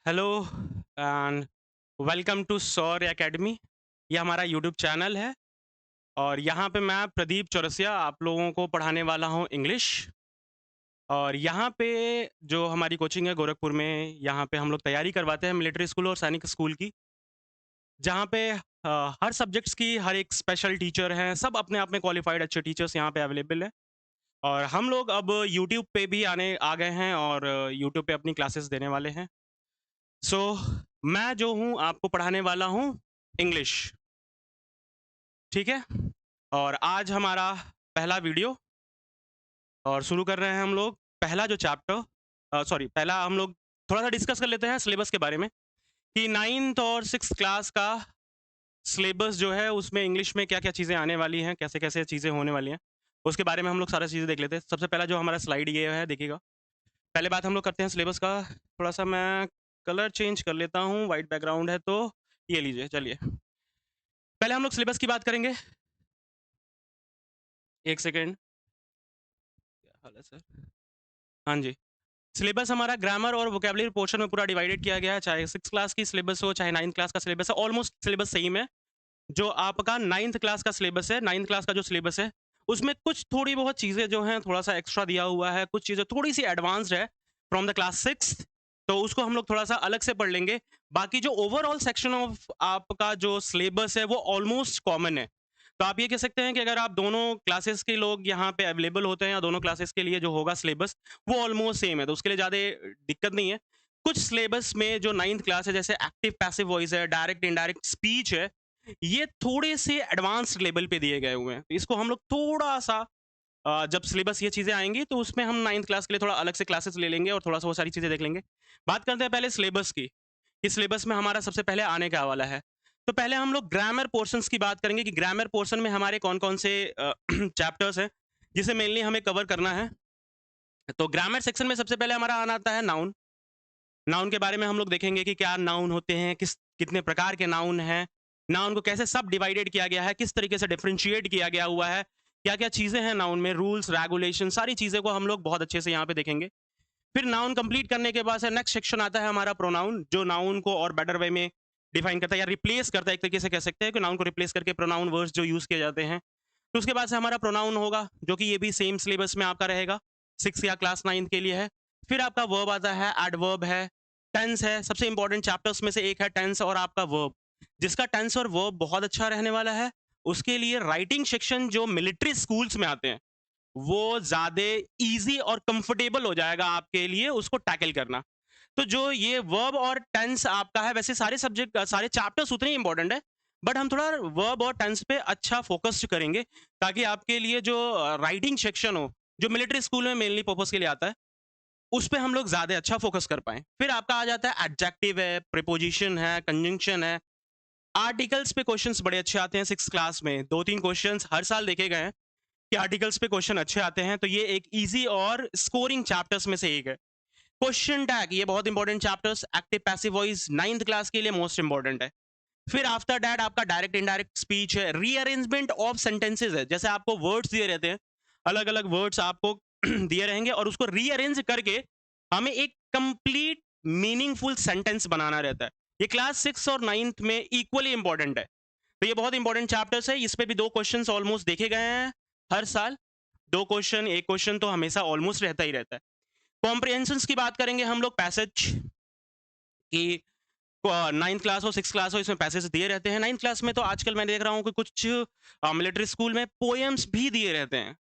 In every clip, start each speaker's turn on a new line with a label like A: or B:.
A: Hello and welcome to सौर academy. ये हमारा यूट्यूब चैनल है और यहाँ पे मैं प्रदीप चौरसिया आप लोगों को पढ़ाने वाला हूँ इंग्लिश। और यहाँ पे जो हमारी कोचिंग है गोरखपुर में, यहाँ पे हम लोग तैयारी करवाते हैं मिलिट्री स्कूल और सैनिक स्कूल की, जहाँ पे हर सब्जेक्ट्स की हर एक स्पेशल टीचर हैं। सब अपने आप में क्वालिफाइड अच्छे टीचर्स यहाँ पे अवेलेबल हैं। और हम लोग अब यूट्यूब पे भी आने आ गए हैं और यूट्यूब पे अपनी क्लासेस देने वाले हैं। सो मैं जो हूँ आपको पढ़ाने वाला हूँ इंग्लिश, ठीक है? और आज हमारा पहला वीडियो और शुरू कर रहे हैं हम लोग पहला जो चैप्टर, सॉरी, पहला हम लोग थोड़ा सा डिस्कस कर लेते हैं सिलेबस के बारे में कि 9th और 6th क्लास का सिलेबस जो है उसमें इंग्लिश में क्या क्या चीज़ें आने वाली हैं, कैसे कैसे चीज़ें होने वाली हैं, उसके बारे में हम लोग सारा चीज़ें देख लेते हैं। सबसे पहला जो हमारा स्लाइड ये है, देखिएगा। पहले बात हम लोग करते हैं सिलेबस का। थोड़ा सा मैं कलर चेंज कर लेता हूँ, वाइट बैकग्राउंड है तो ये लीजिए। चलिए पहले हम लोग सिलेबस की बात करेंगे। एक सेकेंड, क्या हाल है सर? हाँ जी। सिलेबस हमारा ग्रामर और वोकेबलरी पोर्शन में पूरा डिवाइडेड किया गया है। चाहे 6 क्लास की सिलेबस हो, चाहे 9th क्लास का सिलेबस है, ऑलमोस्ट सिलेबस सेम है। जो आपका 9th क्लास का सिलेबस है, 9th क्लास का जो सिलेबस है, उसमें कुछ थोड़ी बहुत चीज़ें जो हैं थोड़ा-सा एक्स्ट्रा दिया हुआ है, कुछ चीज़ें थोड़ी-सी एडवांस्ड है फ्रॉम द क्लास 6th, तो उसको हम लोग थोड़ा-सा अलग से पढ़ लेंगे। बाकी जो ओवरऑल सेक्शन ऑफ आपका जो सिलेबस है, वो ऑलमोस्ट कॉमन है। तो आप ये कह सकते हैं कि अगर आप दोनों क्लासेस के लोग यहाँ पे अवेलेबल होते हैं या दोनों क्लासेस के लिए जो होगा सिलेबस, वो ऑलमोस्ट सेम है, तो उसके लिए ज़्यादा दिक्कत नहीं है। कुछ सिलेबस में जो 9th क्लास है, जैसे एक्टिव पैसिव वॉइस है, डायरेक्ट इनडायरेक्ट स्पीच है, ये थोड़े से एडवांस्ड लेवल पे दिए गए हुए हैं। तो इसको हम लोग थोड़ा-सा जब सिलेबस ये चीज़ें आएँगी तो उसमें हम 9th क्लास के लिए थोड़ा अलग से क्लासेस ले लेंगे और थोड़ा-सा वो सारी चीज़ें देख लेंगे। बात करते हैं पहले सिलेबस की, कि सिलेबस में हमारा सबसे पहले आने क्या वाला है। तो पहले हम लोग ग्रामर पोर्शंस की बात करेंगे कि ग्रामर पोर्शन में हमारे कौन-कौन से चैप्टर्स हैं, जिसे मेनली हमें कवर करना है। तो ग्रामर सेक्शन में सबसे पहले हमारा आना आता है नाउन। नाउन के बारे में हम लोग देखेंगे कि क्या नाउन होते हैं, कितने प्रकार के नाउन हैं, नाउन को कैसे सब डिवाइडेड किया गया है, किस तरीके से डिफरेंशिएट किया गया हुआ है, क्या-क्या चीज़ें हैं नाउन में, रूल्स, रेगुलेशन, सारी चीज़ें को हम लोग बहुत अच्छे से यहाँ पे देखेंगे। फिर नाउन कंप्लीट करने के बाद से नेक्स्ट सेक्शन आता है हमारा प्रोनाउन, जो नाउन को और बेटर वे में डिफाइन करता है या रिप्लेस करता है, एक तरीके से कह सकते हैं कि नाउन को रिप्लेस करके प्रोनाउन वर्ड्स जो यूज़ किए जाते हैं। तो उसके बाद से हमारा प्रोनाउन होगा, जो कि ये भी सेम सिलेबस में आपका रहेगा, 6 या क्लास 9 के लिए है। फिर आपका वर्ब आता है, एडवर्ब है, टेंस है, सबसे इंपॉर्टेंट चैप्टर्स में से एक है टेंस और आपका वर्ब। जिसका टेंस और वर्ब बहुत अच्छा रहने वाला है, उसके लिए राइटिंग सेक्शन जो मिलिट्री स्कूल्स में आते हैं, वो ज़्यादा ईज़ी और कंफर्टेबल हो जाएगा आपके लिए उसको टैकल करना। तो जो ये वर्ब और टेंस आपका है, वैसे सारे सब्जेक्ट सारे चैप्टर्स उतने ही इंपॉर्टेंट है, बट हम थोड़ा वर्ब और टेंस पे अच्छा फोकस करेंगे, ताकि आपके लिए जो राइटिंग सेक्शन हो, जो मिलिट्री स्कूल में मेनली पर्पस के लिए आता है, उस पे हम लोग ज़्यादा अच्छा फोकस कर पाएँ। फिर आपका आ जाता है एडजेक्टिव है, प्रीपोजिशन है, कंजंक्शन है। आर्टिकल्स पे क्वेश्चंस बड़े अच्छे आते हैं 6th क्लास में। 2-3 क्वेश्चंस हर साल देखे गए हैं कि आर्टिकल्स पे क्वेश्चन अच्छे आते हैं, तो ये एक ईज़ी और स्कोरिंग चैप्टर्स में से एक है। क्वेश्चन टैग, ये बहुत important chapters, active passive voice 9th class के लिए मोस्ट इंपॉर्टेंट है। फिर आफ्टर दैट आपका डायरेक्ट इनडायरेक्ट स्पीच है, रीअरेंजमेंट ऑफ सेंटेंसेस है। जैसे आपको वर्ड्स दिए रहते हैं, अलग-अलग वर्ड्स आपको दिए रहेंगे और उसको रीअरेंज करके हमें एक कंप्लीट मीनिंगफुल सेंटेंस बनाना रहता है। ये क्लास 6 और 9th में इक्वली इंपॉर्टेंट है। तो ये बहुत इंपॉर्टेंट चैप्टर्स है। इस पे भी 2 क्वेश्चंस ऑलमोस्ट देखे गए हैं हर साल। 2 क्वेश्चन, 1 क्वेश्चन तो हमेशा ऑलमोस्ट रहता ही रहता है। कॉम्प्रिहेंशंस की बात करेंगे हम लोग, पैसेज की 9th क्लास हो 6th क्लास हो, इसमें पैसेज दिए रहते हैं। 9th क्लास में तो आजकल मैं देख रहा हूँ कि कुछ मिलिट्री स्कूल में पोएम्स भी दिए रहते हैं।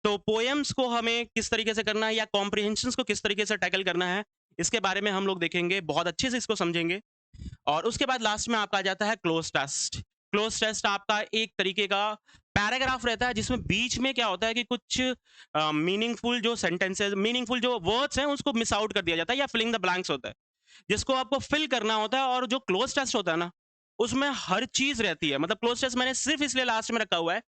A: तो पोएम्स को हमें किस तरीके से करना है या कॉम्प्रिहेंशंस को किस तरीके से टैकल करना है, इसके बारे में हम लोग देखेंगे, बहुत अच्छे से इसको समझेंगे। और उसके बाद लास्ट में आपका आ जाता है क्लोज टेस्ट। क्लोज टेस्ट आपका एक तरीके का पैराग्राफ रहता है, जिसमें बीच में क्या होता है कि कुछ मीनिंगफुल जो सेंटेंसेस, मीनिंगफुल जो वर्ड्स हैं, उसको मिस आउट कर दिया जाता है या फिलिंग द ब्लैंक्स होता है, जिसको आपको फिल करना होता है। और जो क्लोज टेस्ट होता है ना, उसमें हर चीज रहती है। मतलब क्लोज टेस्ट मैंने सिर्फ इसलिए लास्ट में रखा हुआ है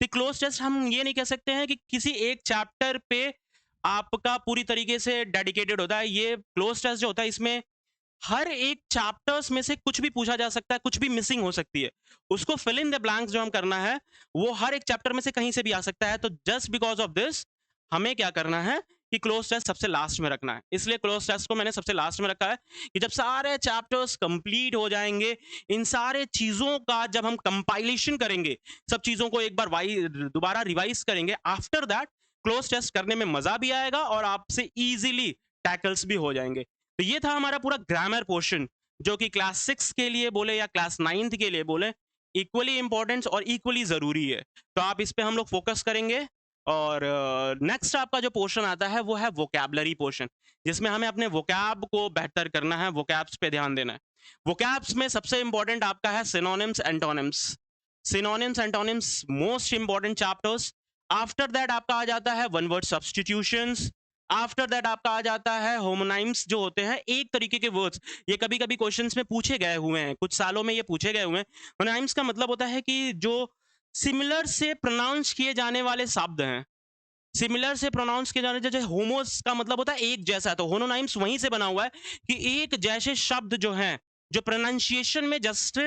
A: कि क्लोज टेस्ट हम ये नहीं कह सकते हैं कि किसी एक चैप्टर पे आपका पूरी तरीके से डेडिकेटेड होता है। ये क्लोज टेस्ट जो होता है, इसमें हर एक चैप्टर्स में से कुछ भी पूछा जा सकता है, कुछ भी मिसिंग हो सकती है। उसको फिल इन द ब्लैंक्स जो हम करना है, वो हर एक चैप्टर में से कहीं से भी आ सकता है। तो जस्ट बिकॉज़ ऑफ दिस हमें क्या करना है कि क्लोज टेस्ट सबसे लास्ट में रखना है, इसलिए क्लोज टेस्ट को मैंने सबसे लास्ट में रखा है कि जब सारे चैप्टर्स कंप्लीट हो जाएंगे, इन सारे चीज़ों का जब हम कंपाइलेशन करेंगे, सब चीज़ों को एक बार दोबारा रिवाइज करेंगे, आफ्टर दैट क्लोज टेस्ट करने में मज़ा भी आएगा और आपसे ईजिली टैकल्स भी हो जाएंगे। तो ये था हमारा पूरा ग्रामर पोर्शन, जो कि क्लास 6 के लिए बोले या क्लास 9th के लिए बोले, इक्वली इंपॉर्टेंट और इक्वली ज़रूरी है। तो आप इस पे हम लोग फोकस करेंगे। और नेक्स्ट आपका जो पोर्शन आता है वो है वोकैबुलरी पोर्शन, जिसमें हमें अपने वोकैब को बेहतर करना है, वोकैब्स पे ध्यान देना है। वोकैब्स में सबसे इंपॉर्टेंट आपका है synonyms, antonyms. Synonyms, antonyms most important chapters. After that आपका आ जाता है one word substitutions. After that आपका आ जाता है होमोनाइम्स, जो होते हैं एक तरीके के वर्ड्स। ये कभी कभी क्वेश्चंस में पूछे गए हुए हैं, कुछ सालों में ये पूछे गए हुए हैं। होमोनाइम्स का मतलब होता है कि जो सिमिलर से प्रोनाउंस किए जाने वाले शब्द हैं, सिमिलर से प्रोनाउंस किए जाने, जैसे होमोस का मतलब होता है एक जैसा, तो होमोनाइम्स वहीं से बना हुआ है कि एक जैसे शब्द जो हैं, जो प्रोनाउंसिएशन में just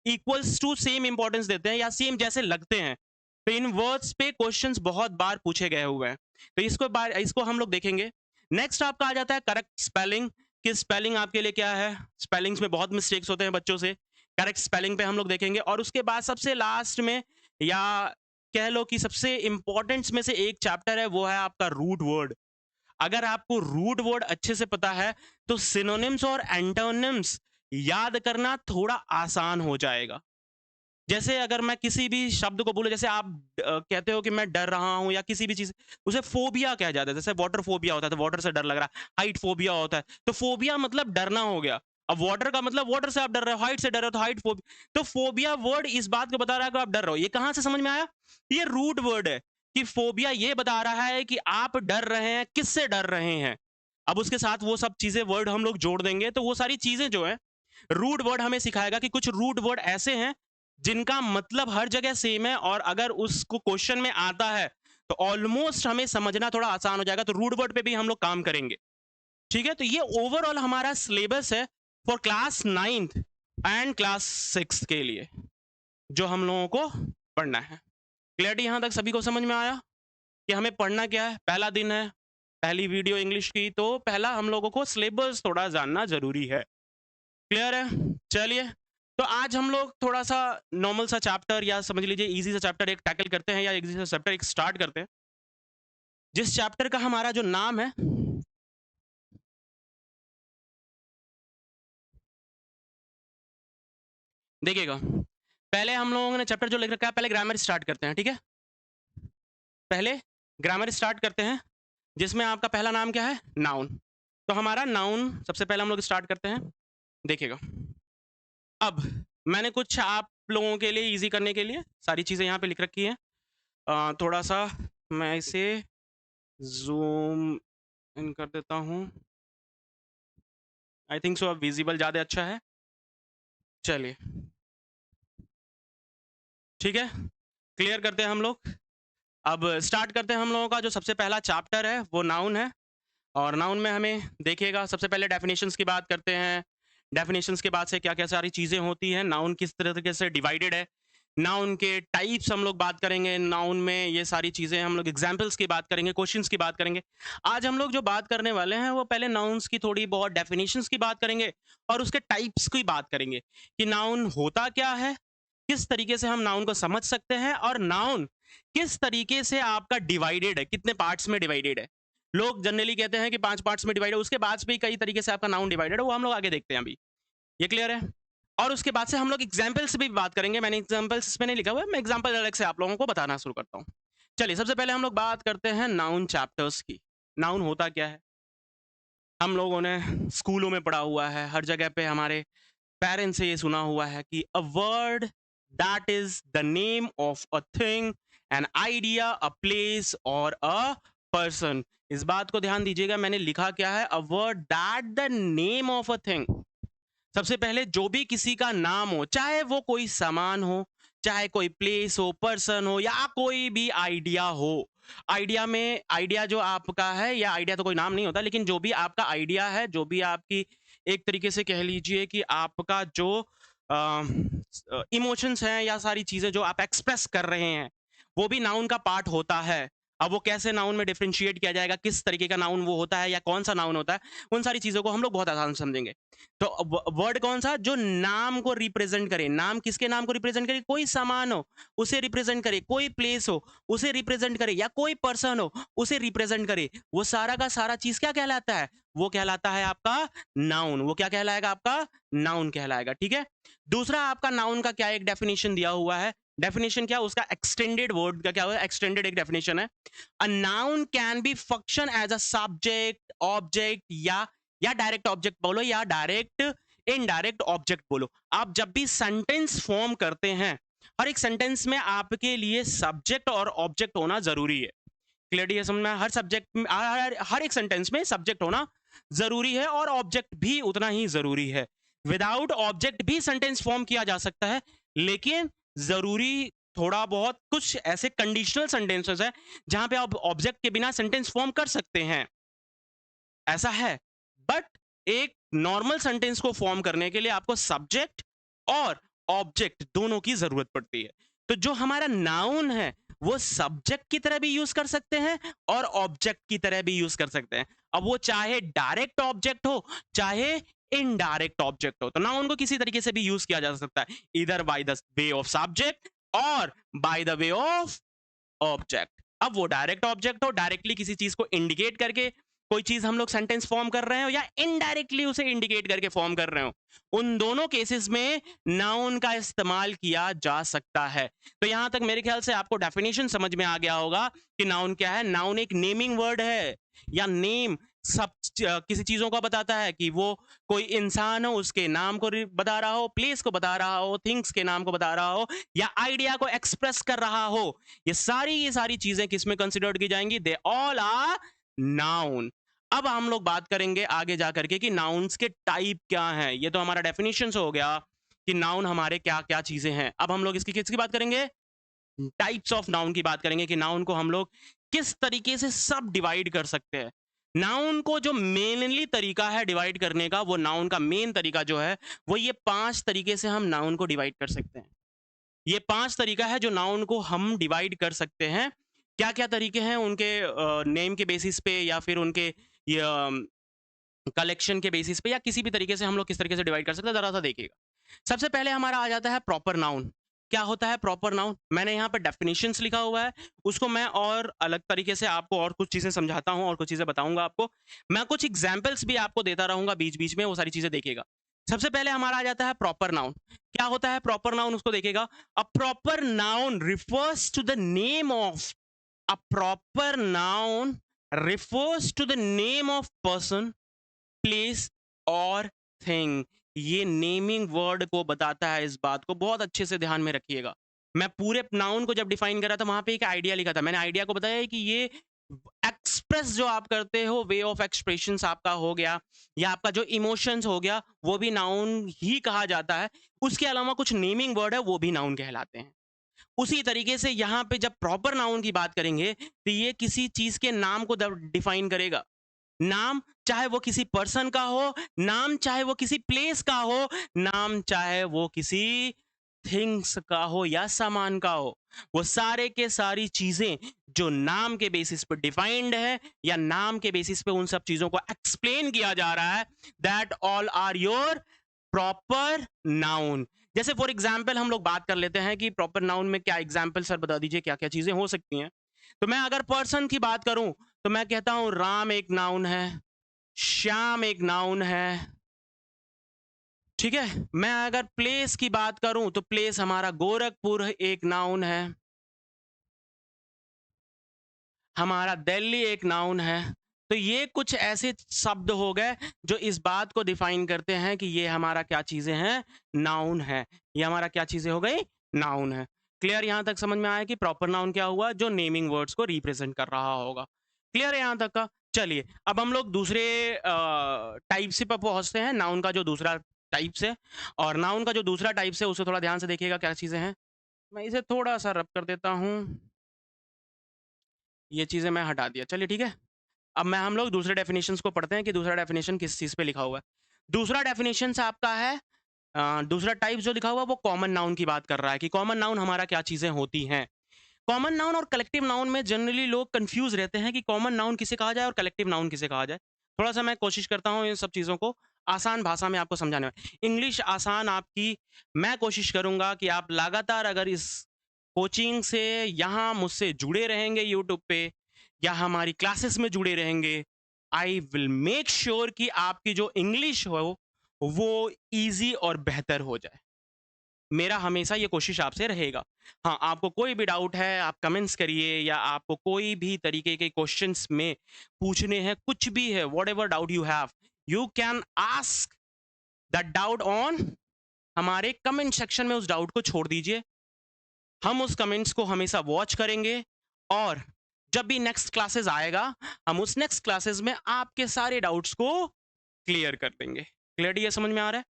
A: equals to same importance देते हैं या सेम जैसे लगते हैं। तो इन वर्ड्स पे क्वेश्चंस बहुत बार पूछे गए हुए हैं, तो इसको हम लोग देखेंगे। नेक्स्ट आपका आ जाता है करेक्ट स्पेलिंग, कि स्पेलिंग आपके लिए क्या है। स्पेलिंग्स में बहुत मिस्टेक्स होते हैं बच्चों से, करेक्ट स्पेलिंग पे हम लोग देखेंगे। और उसके बाद सबसे लास्ट में, या कह लो कि सबसे इंपॉर्टेंट में से एक चैप्टर है, वो है आपका रूट वर्ड। अगर आपको रूट वर्ड अच्छे से पता है तो सिनोनिम्स और एंटोनिम्स याद करना थोड़ा आसान हो जाएगा। जैसे अगर मैं किसी भी शब्द को बोलूं, जैसे आप कहते हो कि मैं डर रहा हूं या किसी भी चीज, उसे फोबिया कहा जाता है। जैसे वाटर फोबिया होता है, तो वाटर से डर लग रहा है। हाइट फोबिया होता है, तो फोबिया मतलब डरना हो गया। अब वाटर का मतलब वाटर से आप डर रहे हो, हाइट से डर रहे हो तो हाइट फोबिया। तो फोबिया वर्ड इस बात को बता रहा है कि आप डर रहे हो। ये कहां से समझ में आया? ये रूट वर्ड है कि फोबिया ये बता रहा है कि आप डर रहे हैं, किससे डर रहे हैं। अब उसके साथ वो सब चीजें वर्ड हम लोग जोड़ देंगे, तो वो सारी चीजें जो है रूट वर्ड हमें सिखाएगा कि कुछ रूट वर्ड ऐसे हैं जिनका मतलब हर जगह सेम है, और अगर उसको क्वेश्चन में आता है तो ऑलमोस्ट हमें समझना थोड़ा आसान हो जाएगा। तो रूट वर्ड पे भी हम लोग काम करेंगे, ठीक है। तो ये ओवरऑल हमारा सिलेबस है for class 9th and class 6 के लिए, जो हम लोगों को पढ़ना है। क्लियरिटी यहां तक सभी को समझ में आया कि हमें पढ़ना क्या है? पहला दिन है, पहली वीडियो इंग्लिश की, तो पहला हम लोगों को सिलेबस थोड़ा जानना जरूरी है। क्लियर है? चलिए, तो आज हम लोग थोड़ा सा नॉर्मल सा चैप्टर, या समझ लीजिए इजी सा चैप्टर एक टैकल करते हैं, या इजी सा चैप्टर एक स्टार्ट करते हैं। जिस चैप्टर का हमारा जो नाम है, देखिएगा, पहले हम लोगों ने चैप्टर जो लिख रखा है, पहले ग्रामर स्टार्ट करते हैं, ठीक है। पहले ग्रामर स्टार्ट करते हैं, जिसमें आपका पहला नाम क्या है? नाउन। तो हमारा नाउन सबसे पहले हम लोग स्टार्ट करते हैं। देखिएगा, अब मैंने कुछ आप लोगों के लिए इजी करने के लिए सारी चीज़ें यहाँ पे लिख रखी हैं। थोड़ा सा मैं इसे जूम इन कर देता हूँ। आई थिंक सो अब विजिबल ज़्यादा अच्छा है। चलिए, ठीक है, क्लियर करते हैं हम लोग। अब स्टार्ट करते हैं हम लोगों का जो सबसे पहला चैप्टर है, वो नाउन है। और नाउन में हमें देखिएगा, सबसे पहले डेफिनेशंस की बात करते हैं। डेफिनेशंस के बाद से क्या क्या सारी चीज़ें होती हैं, नाउन किस तरीके से डिवाइडेड है, नाउन के टाइप्स हम लोग बात करेंगे, नाउन में ये सारी चीज़ें हम लोग एग्जाम्पल्स की बात करेंगे, क्वेश्चंस की बात करेंगे। आज हम लोग जो बात करने वाले हैं वो पहले नाउन्स की थोड़ी बहुत डेफिनेशंस की बात करेंगे, और उसके टाइप्स की बात करेंगे कि नाउन होता क्या है, किस तरीके से हम नाउन को समझ सकते हैं, और नाउन किस तरीके से आपका डिवाइडेड है, कितने पार्ट्स में डिवाइडेड है। लोग जनरली कहते हैं कि 5 पार्ट्स में डिवाइडेड है, उसके बाद भी कई तरीके से आपका नाउन डिवाइडेड है, वो हम लोग आगे देखते हैं अभी। ये क्लियर है? और उसके बाद से हम लोग एग्जाम्पल्स भी बात करेंगे। मैंने एग्जाम्पल्स इसमें नहीं लिखा हुआ है, मैं एग्जाम्पल अलग से आप लोगों को बताना शुरू करता हूँ। चलिए, सबसे पहले हम लोग बात करते हैं नाउन चैप्टर्स की। नाउन होता क्या है? हम लोगों ने स्कूलों में पढ़ा हुआ है, हर जगह पे हमारे पेरेंट्स से ये सुना हुआ है कि a word that is the name of a thing, an idea, a place और अ पर्सन। इस बात को ध्यान दीजिएगा, मैंने लिखा क्या है? A word that the name of a thing. सबसे पहले जो भी किसी का नाम हो, चाहे वो कोई सामान हो, चाहे कोई प्लेस हो, पर्सन हो, या कोई भी आइडिया हो। आइडिया में, आइडिया जो आपका है, या आइडिया तो कोई नाम नहीं होता, लेकिन जो भी आपका आइडिया है, जो भी आपकी एक तरीके से कह लीजिए कि आपका जो इमोशंस हैं, या सारी चीजें जो आप एक्सप्रेस कर रहे हैं, वो भी नाउन का पार्ट होता है। अब वो कैसे नाउन में डिफरेंशिएट किया जाएगा, किस तरीके का नाउन वो होता है या कौन सा नाउन होता है, उन सारी चीज़ों को हम लोग बहुत आसान से समझेंगे। तो वर्ड कौन सा, जो नाम को रिप्रेजेंट करे। नाम किसके नाम को रिप्रेजेंट करे, कोई सामान हो उसे रिप्रेजेंट करे, कोई प्लेस हो उसे रिप्रेजेंट करे, या कोई पर्सन हो उसे रिप्रेजेंट करे, वो सारा का सारा चीज क्या कहलाता है, वो कहलाता है आपका नाउन। वो क्या कहलाएगा, आपका नाउन कहलाएगा। ठीक है, दूसरा आपका नाउन का क्या एक डेफिनेशन दिया हुआ है, डेफिनेशन क्या, उसका एक्सटेंडेड वर्ड का क्या हुआ, एक्सटेंडेड एक डेफिनेशन है। A noun can be function as a subject, object, या डायरेक्ट ऑब्जेक्ट बोलो, या डायरेक्ट इनडायरेक्ट ऑब्जेक्ट बोलो। आप जब भी सेंटेंस फॉर्म करते हैं, हर एक सेंटेंस में आपके लिए सब्जेक्ट और ऑब्जेक्ट होना जरूरी है। क्लियरली ये समझ में, हर सब्जेक्ट में, हर एक सेंटेंस में सब्जेक्ट होना जरूरी है और ऑब्जेक्ट भी उतना ही जरूरी है। विदाउट ऑब्जेक्ट भी सेंटेंस फॉर्म किया जा सकता है, लेकिन जरूरी थोड़ा बहुत कुछ ऐसे कंडीशनल सेंटेंसेस है जहां पे आप ऑब्जेक्ट के बिना सेंटेंस फॉर्म कर सकते हैं, ऐसा है। बट एक नॉर्मल सेंटेंस को फॉर्म करने के लिए आपको सब्जेक्ट और ऑब्जेक्ट दोनों की जरूरत पड़ती है। तो जो हमारा नाउन है वो सब्जेक्ट की तरह भी यूज कर सकते हैं और ऑब्जेक्ट की तरह भी यूज कर सकते हैं। अब वो चाहे डायरेक्ट ऑब्जेक्ट हो चाहे इनडायरेक्ट ऑब्जेक्ट हो, तो नाउन को किसी तरीके से भी यूज किया जा सकता है, इधर by the way of subject और by the way of object. अब वो डायरेक्ट ऑब्जेक्ट हो, डायरेक्टली किसी चीज को इंडिकेट करके कोई चीज हम लोग सेंटेंस फॉर्म कर रहे हो, या इनडायरेक्टली उसे इंडिकेट करके फॉर्म कर रहे हो, उन दोनों केसेस में नाउन का इस्तेमाल किया जा सकता है। तो यहां तक मेरे ख्याल से आपको डेफिनेशन समझ में आ गया होगा कि नाउन क्या है। नाउन एक नेमिंग वर्ड है, या नेम सब किसी चीजों का बताता है, कि वो कोई इंसान हो उसके नाम को बता रहा हो, प्लेस को बता रहा हो, थिंग्स के नाम को बता रहा हो, या आइडिया को एक्सप्रेस कर रहा हो। ये सारी चीजें किसमें कंसिडर्ड की जाएंगी, दे ऑल आर नाउन। अब हम लोग बात करेंगे आगे जाकर के कि नाउन्स के टाइप क्या हैं। ये तो हमारा डेफिनेशन हो गया कि नाउन हमारे क्या क्या चीजें हैं। अब हम लोग इसकी किसकी बात करेंगे, टाइप्स ऑफ नाउन की बात करेंगे, कि नाउन को हम लोग किस तरीके से सब डिवाइड कर सकते हैं। नाउन को जो मेनली तरीका है डिवाइड करने का, वो नाउन का मेन तरीका जो है वो ये 5 तरीके से हम नाउन को डिवाइड कर सकते हैं। ये 5 तरीका है जो नाउन को हम डिवाइड कर सकते हैं। क्या क्या तरीके हैं उनके, नेम के बेसिस पे या फिर उनके कलेक्शन के बेसिस पे, या किसी भी तरीके से हम लोग किस तरीके से डिवाइड कर सकते हैं, जरा सा देखिएगा। सबसे पहले हमारा आ जाता है प्रॉपर नाउन। क्या होता है प्रॉपर नाउन, मैंने यहाँ पर डेफिनेशंस लिखा हुआ है, उसको मैं और अलग तरीके से आपको और कुछ चीजें समझाता हूँ और कुछ चीजें बताऊंगा आपको। मैं कुछ एग्जाम्पल्स भी आपको देता रहूंगा बीच बीच में, वो सारी चीजें देखिएगा। सबसे पहले हमारा आ जाता है प्रॉपर नाउन। क्या होता है प्रॉपर नाउन, उसको देखिएगा। A proper noun refers to the name of, a proper noun refers to the name of person, place और थिंग। ये नेमिंग वर्ड को बताता है, इस बात को बहुत अच्छे से ध्यान में रखिएगा। मैं पूरे नाउन को जब डिफाइन कर रहा था वहां पे एक आइडिया लिखा था, मैंने आइडिया को बताया कि ये एक्सप्रेस जो आप करते हो, वे ऑफ एक्सप्रेशंस आपका हो गया, या आपका जो इमोशंस हो गया, वो भी नाउन ही कहा जाता है। उसके अलावा कुछ नेमिंग वर्ड है वो भी नाउन कहलाते हैं। उसी तरीके से यहाँ पे जब प्रॉपर नाउन की बात करेंगे तो ये किसी चीज के नाम को डिफाइन करेगा। नाम चाहे वो किसी पर्सन का हो, नाम चाहे वो किसी प्लेस का हो, नाम चाहे वो किसी थिंग्स का हो या सामान का हो, वो सारे के सारी चीजें जो नाम के बेसिस पर डिफाइंड है या नाम के बेसिस पे उन सब चीजों को एक्सप्लेन किया जा रहा है, that all are your proper noun. जैसे फॉर एग्जाम्पल हम लोग बात कर लेते हैं कि प्रॉपर नाउन में क्या एग्जाम्पल सर बता दीजिए, क्या क्या चीजें हो सकती हैं। तो मैं अगर पर्सन की बात करूं तो मैं कहता हूं राम एक नाउन है, श्याम एक नाउन है। ठीक है, मैं अगर प्लेस की बात करूं तो प्लेस हमारा गोरखपुर एक नाउन है, हमारा दिल्ली एक नाउन है। तो ये कुछ ऐसे शब्द हो गए जो इस बात को डिफाइन करते हैं कि ये हमारा क्या चीजें हैं, नाउन है। ये हमारा क्या चीजें हो गई, नाउन है। क्लियर, यहां तक समझ में आया कि प्रॉपर नाउन क्या हुआ, जो नेमिंग वर्ड्स को रिप्रेजेंट कर रहा होगा। क्लियर है यहां तक का। चलिए अब हम लोग दूसरे टाइप से पर पहुंचते हैं, नाउन का जो दूसरा टाइप से। और नाउन का जो दूसरा टाइप से उसे थोड़ा ध्यान से देखिएगा क्या चीजें हैं। मैं इसे थोड़ा सा रब कर देता हूँ, ये चीजें मैं हटा दिया। चलिए ठीक है, अब मैं हम लोग दूसरे डेफिनेशंस को पढ़ते हैं कि दूसरा डेफिनेशन किस चीज पे लिखा हुआ है। दूसरा डेफिनेशन आपका है, दूसरा टाइप जो लिखा हुआ है वो कॉमन नाउन की बात कर रहा है कि कॉमन नाउन हमारा क्या चीजें होती हैं। कॉमन नाउन और कलेक्टिव नाउन में जनरली लोग कंफ्यूज रहते हैं कि कॉमन नाउन किसे कहा जाए और कलेक्टिव नाउन किसे कहा जाए। थोड़ा सा मैं कोशिश करता हूँ इन सब चीज़ों को आसान भाषा में आपको समझाने में। इंग्लिश आसान आपकी, मैं कोशिश करूँगा कि आप लगातार अगर इस कोचिंग से यहाँ मुझसे जुड़े रहेंगे यूट्यूब पे या हमारी क्लासेस में जुड़े रहेंगे, आई विल मेक श्योर कि आपकी जो इंग्लिश हो वो ईज़ी और बेहतर हो जाए। मेरा हमेशा ये कोशिश आपसे रहेगा। हाँ, आपको कोई भी डाउट है आप कमेंट्स करिए या आपको कोई भी तरीके के क्वेश्चंस में पूछने हैं, कुछ भी है, whatever doubt you have, you can ask the doubt on हमारे कमेंट सेक्शन में उस डाउट को छोड़ दीजिए। हम उस कमेंट्स को हमेशा वॉच करेंगे और जब भी नेक्स्ट क्लासेस आएगा, हम उस नेक्स्ट क्लासेस में आपके सारे डाउट्स को क्लियर कर देंगे। क्लियरली ये समझ में आ रहा है?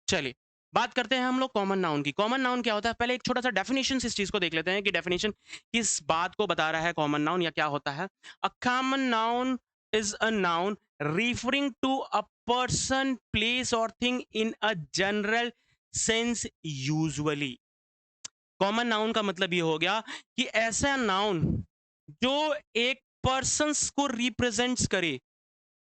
A: चलिए, बात करते हैं हम लोग कॉमन नाउन की। कॉमन नाउन क्या होता है? पहले एक छोटा-सा डेफिनिशन इस चीज़ को देख लेते हैं कि डेफिनिशन किस बात को बता रहा है कॉमन नाउन या क्या होता है? A common noun is a noun referring to a person, place और thing in a general sense usually. Common noun का मतलब ये हो गया कि ऐसा नाउन जो एक पर्सन्स को रिप्रेजेंट्स करे।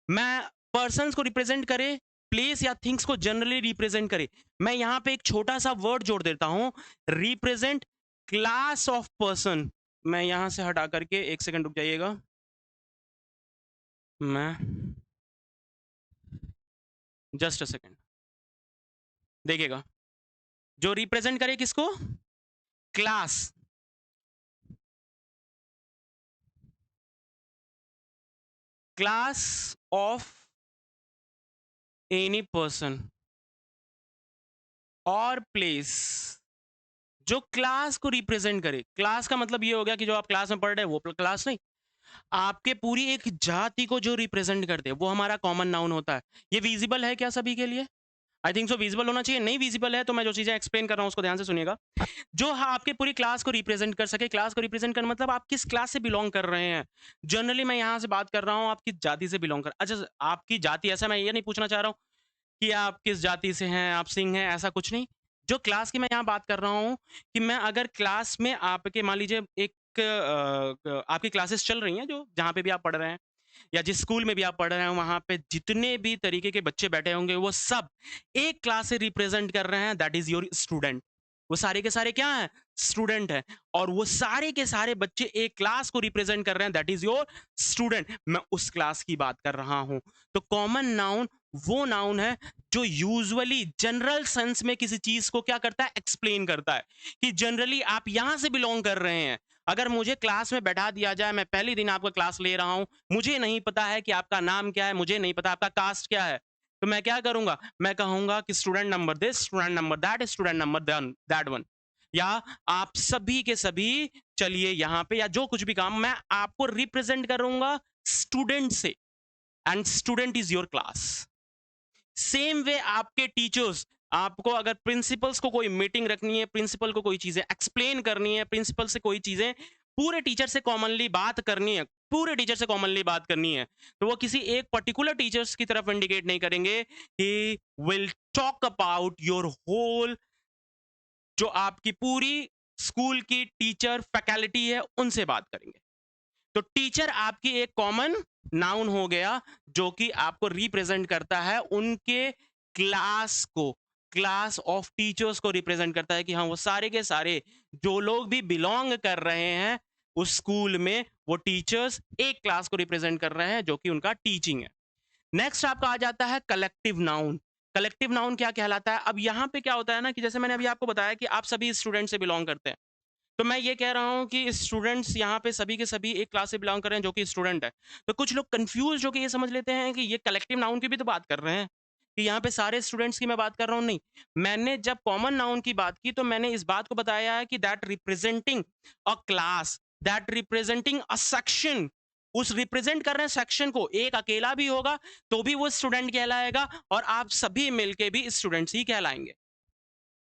A: मैं पर्सन्स को रिप्रेजेंट करे, प्लेस या थिंग्स को जनरली रिप्रेजेंट करे। मैं यहाँ पे एक छोटा-सा वर्ड जोड़ देता हूँ, रिप्रेजेंट क्लास ऑफ पर्सन। मैं यहाँ से हटा करके 1 सेकंड रुक जाइएगा। मैं जस्ट अ सेकंड। देखिएगा, जो रिप्रेजेंट करे किसको? Class. Class of any person और प्लेस जो क्लास को रिप्रेजेंट करे। क्लास का मतलब ये हो गया कि जो आप क्लास में पढ़ रहे हैं वो क्लास नहीं, आपके पूरी एक जाति को जो रिप्रेजेंट करते हैं वो हमारा कॉमन नाउन होता है। ये विजिबल है क्या सभी के लिए? आई थिंक सो विजिबल होना चाहिए। नहीं विजिबल है तो मैं जो चीजें एक्सप्लेन कर रहा हूँ उसको ध्यान से सुनिएगा। जो हाँ, आपके पूरी क्लास को रिप्रेजेंट कर सके। क्लास को रिप्रेजेंट करना मतलब आप किस क्लास से बिलोंग कर रहे हैं। जनरली मैं यहाँ से बात कर रहा हूँ आप किस जाति से बिलोंग कर, अच्छा आपकी जाति, ऐसा मैं ये नहीं पूछना चाह रहा हूँ कि आप किस जाति से हैं, आप सिंह हैं, ऐसा कुछ नहीं। जो क्लास की मैं यहाँ बात कर रहा हूँ कि मैं अगर क्लास में आपके मान लीजिए एक आपकी क्लासेस चल रही हैं जो जहाँ पे भी आप पढ़ रहे हैं या जिस स्कूल में भी आप पढ़ रहे हैं वहाँ पे जितने भी तरीके के बच्चे बैठे होंगे वो सब एक क्लास से रिप्रेजेंट कर रहे हैं, दैट इज योर स्टूडेंट। वो सारे के सारे क्या हैं? स्टूडेंट हैं। और वो सारे के सारे बच्चे एक क्लास को रिप्रेजेंट कर रहे हैं, दैट इज योर स्टूडेंट। मैं उस क्लास की बात कर रहा हूँ। तो कॉमन नाउन वो नाउन है जो यूजुअली जनरल सेंस में किसी चीज को क्या करता है? एक्सप्लेन करता है कि जनरली आप यहां से बिलोंग कर रहे हैं। अगर मुझे क्लास में बैठा दिया जाए, मैं पहले दिन आपका क्लास ले रहा हूं, मुझे नहीं पता है कि आपका नाम क्या है, मुझे नहीं पता आपका कास्ट क्या है, तो मैं क्या करूंगा? मैं कहूंगा कि student number this, student number that, student number that one. या आप सभी के सभी चलिए यहाँ पे, या जो कुछ भी काम मैं आपको रिप्रेजेंट करूंगा स्टूडेंट से, and student is your class. Same way आपके टीचर्स, आपको अगर प्रिंसिपल्स को कोई मीटिंग रखनी है, प्रिंसिपल को कोई चीजें एक्सप्लेन करनी है, प्रिंसिपल से कोई चीजें पूरे टीचर से कॉमनली बात करनी है, पूरे टीचर से कॉमनली बात करनी है, तो वो किसी एक पर्टिकुलर टीचर्स की तरफ इंडिकेट नहीं करेंगे। He will talk about your whole, जो आपकी पूरी स्कूल की टीचर फैकल्टी है उनसे बात करेंगे। तो टीचर आपकी एक कॉमन नाउन हो गया जो कि आपको रिप्रेजेंट करता है उनके क्लास को, क्लास ऑफ टीचर्स को रिप्रेजेंट करता है कि हाँ वो सारे के सारे जो लोग भी बिलोंग कर रहे हैं उस स्कूल में, वो टीचर्स एक क्लास को रिप्रेजेंट कर रहे हैं जो कि उनका टीचिंग है। नेक्स्ट आपका आ जाता है कलेक्टिव नाउन। कलेक्टिव नाउन क्या कहलाता है? अब यहाँ पे क्या होता है ना कि जैसे मैंने अभी आपको बताया कि आप सभी स्टूडेंट से बिलोंग करते हैं, तो मैं ये कह रहा हूँ कि स्टूडेंट्स यहाँ पे सभी के सभी एक क्लास से बिलोंग कर रहे हैं जो कि स्टूडेंट है। तो कुछ लोग कंफ्यूज जो कि ये समझ लेते हैं कि ये कलेक्टिव नाउन की भी तो बात कर रहे हैं कि यहाँ पे सारे स्टूडेंट्स की मैं बात कर रहा हूँ। नहीं, मैंने जब कॉमन नाउन की बात की तो मैंने इस बात को बताया है कि that representing a class, that representing a section, उस रिप्रेजेंट कर रहे हैं सेक्शन को, एक अकेला भी होगा तो भी वो स्टूडेंट कहलाएगा और आप सभी मिलके भी स्टूडेंट्स ही कहलाएंगे।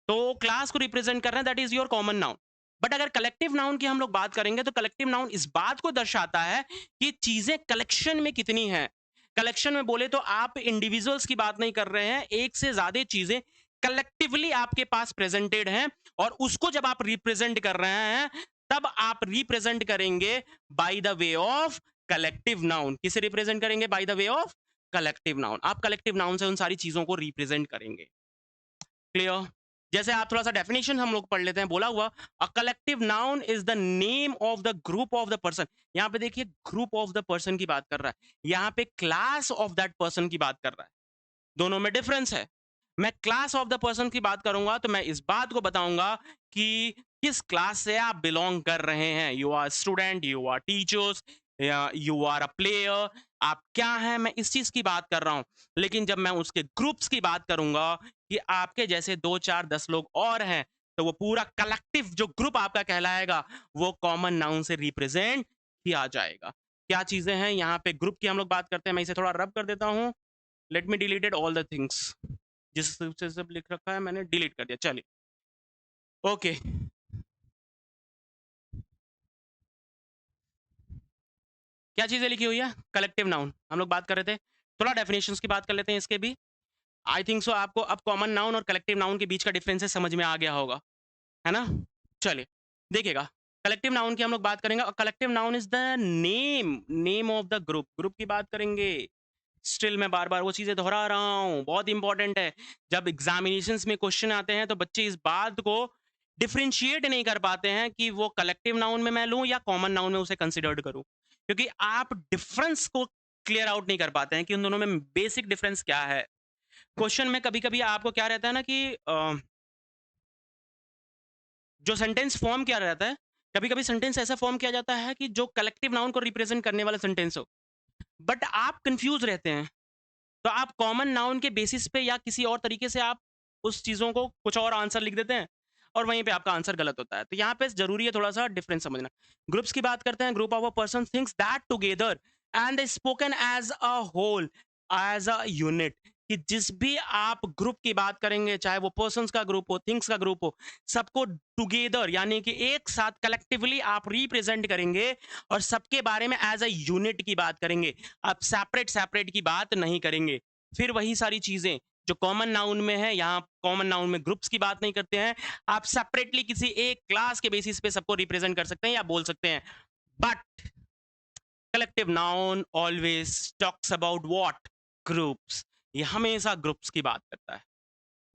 A: तो क्लास को रिप्रेजेंट कर रहे हैं, that is your common noun. But अगर कलेक्टिव नाउन की हम लोग बात करेंगे तो कलेक्टिव नाउन इस बात को दर्शाता है कि चीजें कलेक्शन में कितनी हैं। कलेक्शन में बोले तो आप इंडिविजुअल्स की बात नहीं कर रहे हैं, एक से ज्यादा चीजें कलेक्टिवली आपके पास प्रेजेंटेड हैं और उसको जब आप रिप्रेजेंट कर रहे हैं तब आप रिप्रेजेंट करेंगे bye the way of collective noun. किसे रिप्रेजेंट करेंगे? Bye the way of collective noun. आप कलेक्टिव नाउन से उन सारी चीजों को रिप्रेजेंट करेंगे। क्लियर? जैसे आप थोड़ा सा डेफिनेशन हम लोग पढ़ लेते हैं। बोला हुआ a collective noun is the name of the group of the person. यहाँ पे देखिए ग्रुप ऑफ द पर्सन की बात कर रहा है, यहाँ पे क्लास ऑफ दैट पर्सन की बात कर रहा है। दोनों में डिफरेंस है। मैं क्लास ऑफ द पर्सन की बात करूंगा तो मैं इस बात को बताऊंगा कि किस क्लास से आप बिलोंग कर रहे हैं। You are student, you are teachers, you are a player, आप क्या हैं, मैं इस चीज की बात कर रहा हूं। लेकिन जब मैं उसके ग्रुप्स की बात करूंगा कि आपके जैसे 2 4 10 लोग और हैं, तो वो पूरा कलेक्टिव जो ग्रुप आपका कहलाएगा वो कॉमन नाउन से रिप्रेजेंट किया जाएगा। क्या चीजें हैं यहाँ पे ग्रुप की हम लोग बात करते हैं। मैं इसे थोड़ा रब कर देता हूँ। Let me deleted all the things. जिस से सब लिख रखा है मैंने डिलीट कर दिया। चलिए ओके, क्या चीजें लिखी हुई है? कलेक्टिव नाउन हम लोग बात कर रहे थे। थोड़ा डेफिनेशंस की बात कर लेते हैं इसके भी। आई थिंक सो आपको अब कॉमन नाउन और कलेक्टिव नाउन के बीच का डिफरेंस समझ में आ गया होगा, है ना? चलिए देखिएगा, कलेक्टिव नाउन की हम लोग बात करेंगे। Collective noun is the name of the group. Group की बात करेंगे। स्टिल मैं बार बार वो चीजें दोहरा रहा हूँ, बहुत इंपॉर्टेंट है। जब एग्जामिनेशंस में क्वेश्चन आते हैं तो बच्चे इस बात को डिफरेंशिएट नहीं कर पाते हैं कि वो कलेक्टिव नाउन में मैं लूं या कॉमन नाउन में उसे कंसिडर्ड करूं, क्योंकि आप डिफरेंस को क्लियर आउट नहीं कर पाते हैं कि उन दोनों में बेसिक डिफरेंस क्या है। क्वेश्चन में कभी कभी आपको क्या रहता है ना कि जो सेंटेंस फॉर्म किया रहता है, कभी कभी सेंटेंस ऐसा फॉर्म किया जाता है कि जो कलेक्टिव नाउन को रिप्रेजेंट करने वाला सेंटेंस हो, बट आप कंफ्यूज रहते हैं। तो आप कॉमन नाउन के बेसिस पे या किसी और तरीके से आप उस चीज़ों को कुछ और आंसर लिख देते हैं और वहीं पे आपका आंसर गलत होता है। तो यहाँ पे जरूरी है थोड़ा सा डिफरेंस समझना। ग्रुप्स की बात करते हैं। Group of a person thinks that together and they spoken as a whole, as a unit. कि जिस भी आप ग्रुप की बात करेंगे, चाहे वो पर्सन्स का ग्रुप हो, थिंग्स का ग्रुप हो, सबको टुगेदर यानी कि एक साथ कलेक्टिवली आप रिप्रेजेंट करेंगे और सबके बारे में एज अ यूनिट की बात करेंगे। आप सेपरेट सेपरेट की बात नहीं करेंगे। फिर वही सारी चीजें जो कॉमन नाउन में है, यहाँ कॉमन नाउन में ग्रुप्स की बात नहीं करते हैं। आप सेपरेटली किसी एक क्लास के बेसिस पे सबको रिप्रेजेंट कर सकते हैं या बोल सकते हैं। But collective noun always talks about what? Groups. ये हमेशा ग्रुप्स की बात करता है।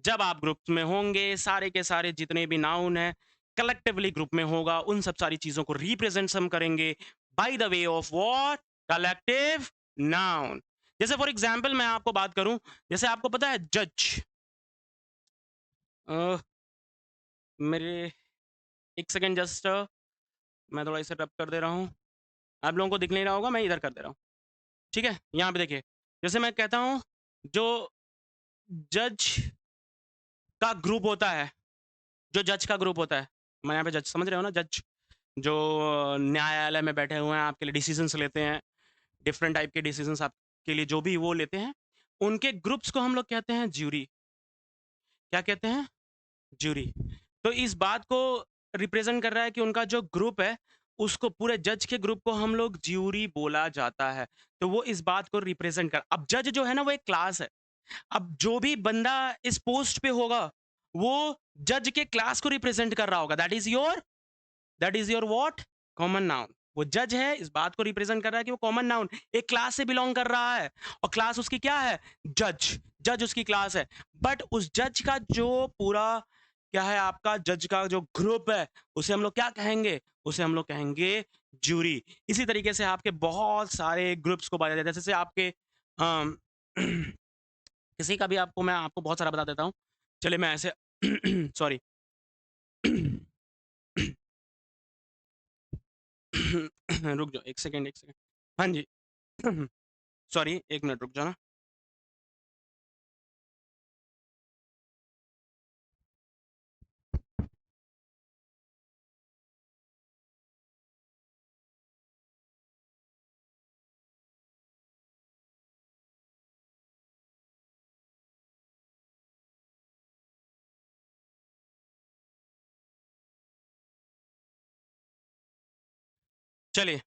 A: जब आप ग्रुप्स में होंगे, सारे के सारे जितने भी नाउन है कलेक्टिवली ग्रुप में होगा, उन सब सारी चीजों को रिप्रेजेंट हम करेंगे bye the way of what? Collective noun. जैसे फॉर एग्जाम्पल मैं आपको बात करूं, जैसे आपको पता है जज, मेरे एक सेकेंड जस्ट, मैं थोड़ा इसे रब कर दे रहा हूँ। आप लोगों को दिख नहीं रहा होगा, मैं इधर कर दे रहा हूँ। ठीक है, यहाँ पे देखिए, जैसे मैं कहता हूँ जो जज का ग्रुप होता है, जो जज का ग्रुप होता है, मैं यहाँ पे जज समझ रहे हो ना, जज जो न्यायालय में बैठे हुए हैं, आपके लिए डिसीजंस लेते हैं, डिफरेंट टाइप के डिसीजंस आपके लिए जो भी वो लेते हैं, उनके ग्रुप्स को हम लोग कहते हैं ज्यूरी। क्या कहते हैं? ज्यूरी। तो इस बात को रिप्रेजेंट कर रहा है कि उनका जो ग्रुप है, उसको पूरे जज के ग्रुप को हम लोग ज्यूरी बोला जाता है। तो वो इस बात को रिप्रेजेंट कर, अब जज जो है ना वो एक क्लास है। अब जो भी बंदा इस पोस्ट पे होगा वो जज के क्लास को रिप्रेजेंट कर रहा होगा। That is your what? Common noun. वो जज है, इस बात को रिप्रेजेंट कर रहा है कि वो कॉमन नाउन एक क्लास से बिलोंग कर रहा है, और क्लास उसकी क्या है? जज। जज उसकी क्लास है। बट उस जज का जो पूरा क्या है, आपका जज का जो ग्रुप है, उसे हम लोग क्या कहेंगे? उसे हम लोग कहेंगे जूरी। इसी तरीके से आपके बहुत सारे ग्रुप्स को बांटा जाता है। जैसे आपके अम, किसी का भी आपको मैं आपको बहुत सारा बता देता हूँ। चलिए मैं ऐसे सॉरी रुक जाओ, एक सेकेंड एक सेकेंड। हाँ जी सॉरी, एक मिनट रुक जाओ ना। चलिए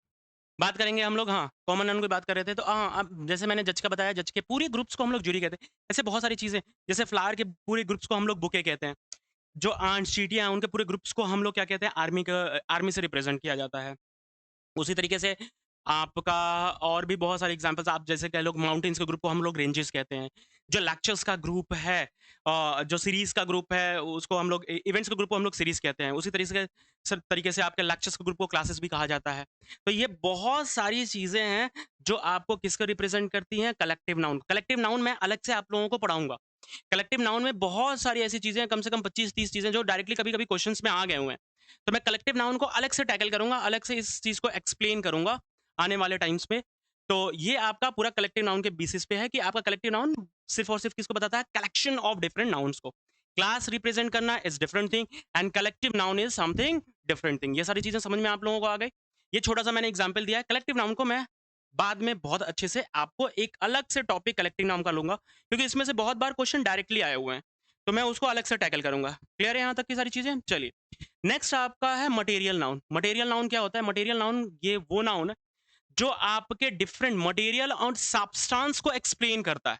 A: बात करेंगे हम लोग, हाँ कॉमन नाउन की बात कर रहे थे। तो हाँ, अब जैसे मैंने जज का बताया, जज के पूरे ग्रुप्स को हम लोग जूरी कहते हैं। ऐसे बहुत सारी चीजें, जैसे फ्लावर के पूरे ग्रुप्स को हम लोग बुके कहते हैं। जो आंट्स, चींटियाँ हैं, उनके पूरे ग्रुप्स को हम लोग क्या कहते हैं, आर्मी से रिप्रेज़ेंट किया जाता है। उसी तरीके से आपका और भी बहुत सारे एग्ज़ाम्पल्स आप जैसे कह लो माउंटेन्स के ग्रुप को हम लोग रेंजेस कहते हैं। जो लेक्चर्स का ग्रुप है जो सीरीज़ का ग्रुप है उसको हम लोग इवेंट्स के ग्रुप को हम लोग सीरीज़ कहते हैं। उसी तरीके से आपके लेक्चर्स के ग्रुप को क्लासेस भी कहा जाता है। तो ये बहुत सारी चीज़ें हैं जो आपको किसको रिप्रेज़ेंट करती हैं, कलेक्टिव नाउन। कलेक्टिव नाउन मैं अलग से आप लोगों को पढ़ाऊँगा। कलेक्टिव नाउन में बहुत सारी ऐसी चीज़ें हैं, कम से कम 25-30 चीज़ें जो डायरेक्टली कभी-कभी क्वेश्चन्स में आ गए हुए हैं। तो मैं कलेक्टिव नाउन को अलग से टैकल करूँगा, अलग से इस चीज़ को एक्सप्लेन करूँगा आने वाले टाइम्स में। तो ये आपका पूरा कलेक्टिव नाउन के बेसिस पे है कि आपका कलेक्टिव नाउन सिर्फ़ और सिर्फ़ किसको बताता है? कलेक्शन ऑफ डिफरेंट नाउन्स को। क्लास रिप्रेज़ेंट करना is different thing and collective noun is something different thing. ये सारी चीज़ें समझ में आप लोगों को आ गई? ये छोटा-सा मैंने एग्ज़ाम्पल दिया है। कलेक्टिव नाउन को मैं बाद में बहुत अच्छे से आपको एक अलग से टॉपिक कलेक्टिव नाउन का लूँगा, क्योंकि इसमें से बहुत बार क्वेश्चन डायरेक्टली आए हुए हैं। तो मैं उसको अलग से टैकल करूँगा। क्लियर है यहाँ तक की सारी चीज़ें? चलिए। नेक्स्ट आपका है मटेरियल नाउन। मटेरियल नाउन क्या होता है? मटेरियल नाउन ये वो नाउन है जो आपके डिफरेंट मटेरियल और सब्सटेंस को एक्सप्लेन करता है।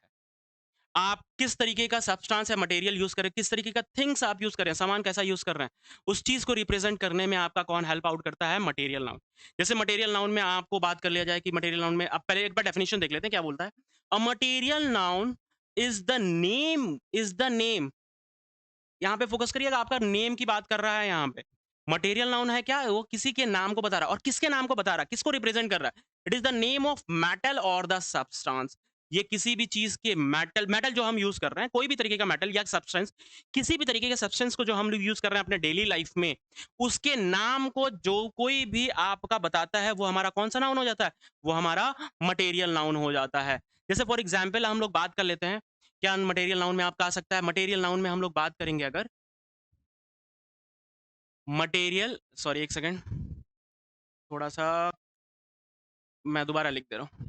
A: आप किस तरीके का सब्सटेंस या मटेरियल यूज़ कर रहे हैं, किस तरीके का थिंग्स आप यूज़ कर रहे हैं, सामान कैसा यूज़ कर रहे हैं, उस चीज़ को रिप्रेज़ेंट करने में आपका कौन हेल्प आउट करता है? Material noun. जैसे मटेरियल नाउन में आपको बात कर लिया जाए कि मटेरियल नाउन में अब पहले एक बार डेफिनिशन देख लेते हैं क्या बोलता है? A material noun is the name यहाँ पे फ़ोकस करिएगा, आपका नेम की बात कर रहा है यहाँ पे। मटेरियल नाउन है क्या? वो किसी के नाम को बता रहा है और किसके नाम को बता रहा है? किसको रिप्रेज़ेंट कर रहा है? It is the name of metal और द सब्सटेंस। ये किसी भी चीज़ के मेटल मेटल जो हम यूज़ कर रहे हैं, कोई भी तरीके का मेटल या सब्सटेंस, किसी भी तरीके के सब्सटेंस को जो हम लोग यूज़ कर रहे हैं अपने डेली लाइफ़ में, उसके नाम को जो कोई भी आपका बताता है, वो हमारा कौन-सा नाउन हो जाता है? वो हमारा मटेरियल नाउन हो जाता है। जैसे फॉर एग्ज़ाम्पल हम लोग बात कर लेते हैं, क्या मटेरियल नाउन में आपका आ सकता है? मटेरियल नाउन में हम लोग बात करेंगे अगर मटेरियल सॉरी 1 सेकंड थोड़ा-सा मैं दोबारा लिख दे रहा हूँ।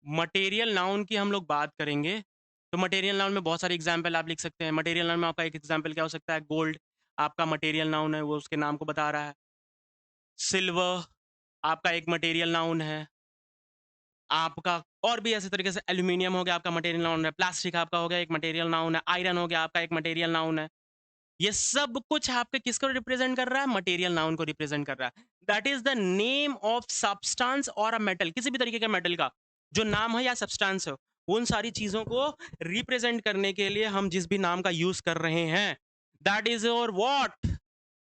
A: मटेरियल नाउन की हम लोग बात करेंगे, तो मटेरियल नाउन में बहुत सारे एग्ज़ाम्पल आप लिख सकते हैं। मटेरियल नाउन में आपका एक एग्ज़ाम्पल क्या हो सकता है? गोल्ड आपका मटेरियल नाउन है, वो उसके नाम को बता रहा है। सिल्वर आपका एक मटेरियल नाउन है। आपका और भी ऐसे तरीके से एल्यूमीनियम हो गया आपका मटेरियल नाउन है, प्लास्टिक आपका हो गया एक मटेरियल नाउन है, आयरन हो गया आपका एक मटेरियल नाउन है। ये सब कुछ आपके किसको रिप्रेजेंट कर रहा है? मटेरियल नाउन को रिप्रेजेंट कर रहा है। That is the name of substance और अ मेटल, किसी भी तरीके के मेटल का जो नाम है या सब्सटेंस है, उन सारी चीजों को रिप्रेजेंट करने के लिए हम जिस भी नाम का यूज कर रहे हैं, that is your what?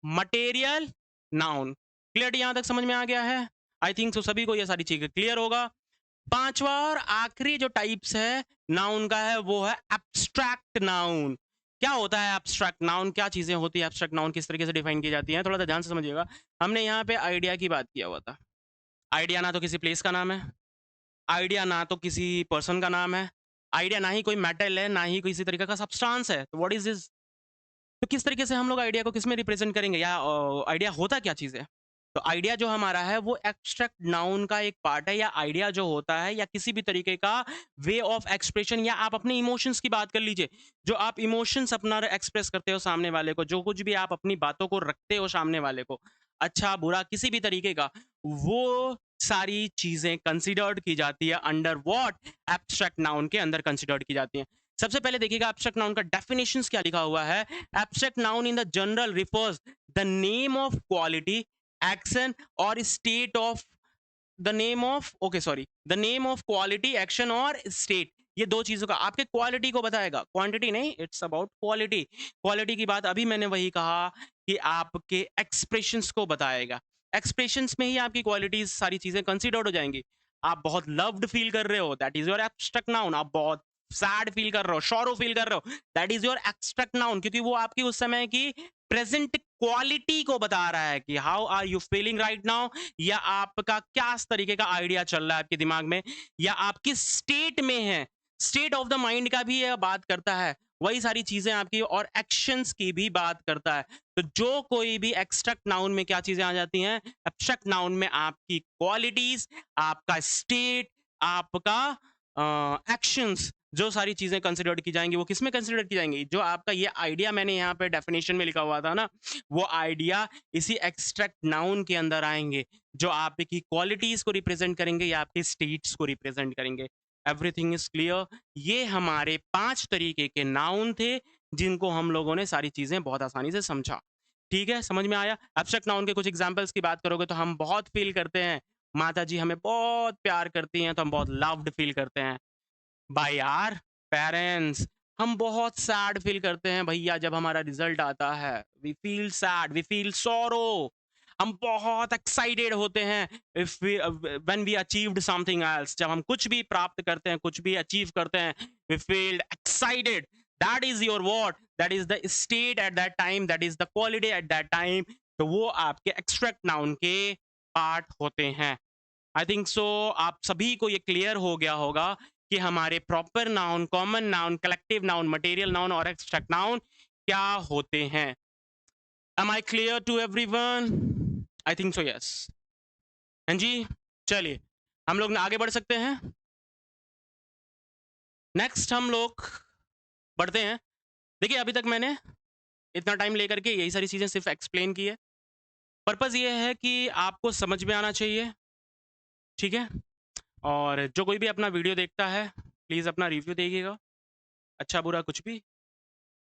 A: Material noun. Clear यहां तक समझ में आ गया है? आई थिंक सो सभी को ये सारी चीजें क्लियर होगा। पांचवा और आखिरी जो टाइप्स है नाउन का है वो है एब्स्ट्रैक्ट नाउन। क्या होता है एब्स्ट्रैक्ट नाउन? क्या चीजें होती है एब्स्ट्रैक्ट नाउन? किस तरीके से डिफाइन की जाती है? थोड़ा सा ध्यान से समझिएगा। हमने यहाँ पे आइडिया की बात किया हुआ था। आइडिया ना तो किसी प्लेस का नाम है, आइडिया ना तो किसी पर्सन का नाम है, आइडिया ना ही कोई मेटल है, ना ही किसी तरीके का सब्सटेंस है। तो व्हाट इज दिस? तो किस तरीके से हम लोग आइडिया को किस में रिप्रेजेंट करेंगे या आइडिया होता क्या चीज़ है? तो आइडिया जो हमारा है वो एब्स्ट्रैक्ट नाउन का एक पार्ट है, या आइडिया जो होता है या किसी भी तरीके का वे ऑफ एक्सप्रेशन, या आप अपने इमोशंस की बात कर लीजिए, जो आप इमोशंस अपना एक्सप्रेस करते हो सामने वाले को, जो कुछ भी आप अपनी बातों को रखते हो सामने वाले को, अच्छा बुरा किसी भी तरीके का, वो सारी चीजें कंसिडर्ड की जाती है अंडर व्हाट? एब्स्ट्रैक्ट नाउन के अंदर कंसिडर्ड की जाती हैं। सबसे पहले देखिएगा एब्स्ट्रैक्ट नाउन का डेफिनेशंस क्या लिखा हुआ है। Abstract noun in the general refers the name of quality, action और state of the name of okay sorry the name of quality, action और स्टेट। ये दो चीजों का आपके क्वालिटी को बताएगा, क्वांटिटी नहीं, इट्स अबाउट क्वालिटी। क्वालिटी की बात अभी मैंने वही कहा कि आपके एक्सप्रेशंस को बताएगा। एक्सप्रेशंस में ही आपकी क्वालिटीज सारी चीजें कंसीडर्ड हो जाएंगी। आप बहुत लव्ड फील कर रहे हो, that is your abstract noun. आप बहुत सैड फील कर रहे हो, शॉरो फील कर रहे हो, that is your abstract noun, क्योंकि वो आपकी उस समय की प्रेजेंट क्वालिटी को बता रहा है कि how are you feeling right now, या आपका क्या इस तरीके का आइडिया चल रहा है आपके दिमाग में, या आप किस स्टेट में हैं। स्टेट ऑफ द माइंड का भी यह बात करता है, वही सारी चीजें आपकी और एक्शंस की भी बात करता है। तो जो कोई भी एक्सट्रैक्ट नाउन में क्या चीजें आ जाती हैं? एब्स्ट्रैक्ट नाउन में आपकी क्वालिटीज, आपका स्टेट, आपका एक्शंस, जो सारी चीजें कंसिडर्ड की जाएंगी वो किस में कंसिडर की जाएंगी? जो आपका ये आइडिया मैंने यहाँ पे डेफिनेशन में लिखा हुआ था ना, वो आइडिया इसी एक्सट्रैक्ट नाउन के अंदर आएंगे, जो आपकी क्वालिटीज को रिप्रेजेंट करेंगे या आपके स्टेट्स को रिप्रेजेंट करेंगे। Everything is clear. ये हमारे 5 तरीके के नाउन थे जिनको हम लोगों ने सारी चीज़ें बहुत आसानी से समझा। ठीक है, समझ में आया? एब्स्ट्रैक्ट नाउन के कुछ एग्जांपल्स की बात करोगे तो हम बहुत फ़ील करते हैं, माता जी हमें बहुत प्यार करती हैं तो हम बहुत लव्ड फ़ील करते हैं बाय आवर पेरेंट्स। हम बहुत सैड फ़ील करते हैं भैया जब हमारा रिज़ल्ट आता है, we feel sad, we feel sorrow. हम बहुत एक्साइटेड होते हैं if we when we achieved something else, जब हम कुछ भी प्राप्त करते हैं, कुछ भी अचीव करते हैं, we feel excited. That is your what, that is the state at that time, that is the quality at that time. तो वो आपके एक्सट्रैक्ट नाउन के पार्ट होते हैं। आई थिंक सो आप सभी को ये क्लियर हो गया होगा कि हमारे proper noun, common noun, collective noun, material noun और एक्सट्रैक्ट नाउन क्या होते हैं। Am I clear to everyone? I think so, yes. हाँ जी, चलिए हम लोग आगे बढ़ सकते हैं। नेक्स्ट हम लोग बढ़ते हैं। देखिए अभी तक मैंने इतना टाइम लेकर के यही सारी चीज़ें सिर्फ एक्सप्लेन की है। पर्पज़ ये है कि आपको समझ में आना चाहिए, ठीक है? और जो कोई भी अपना वीडियो देखता है, प्लीज़ अपना रिव्यू देखिएगा, अच्छा बुरा कुछ भी,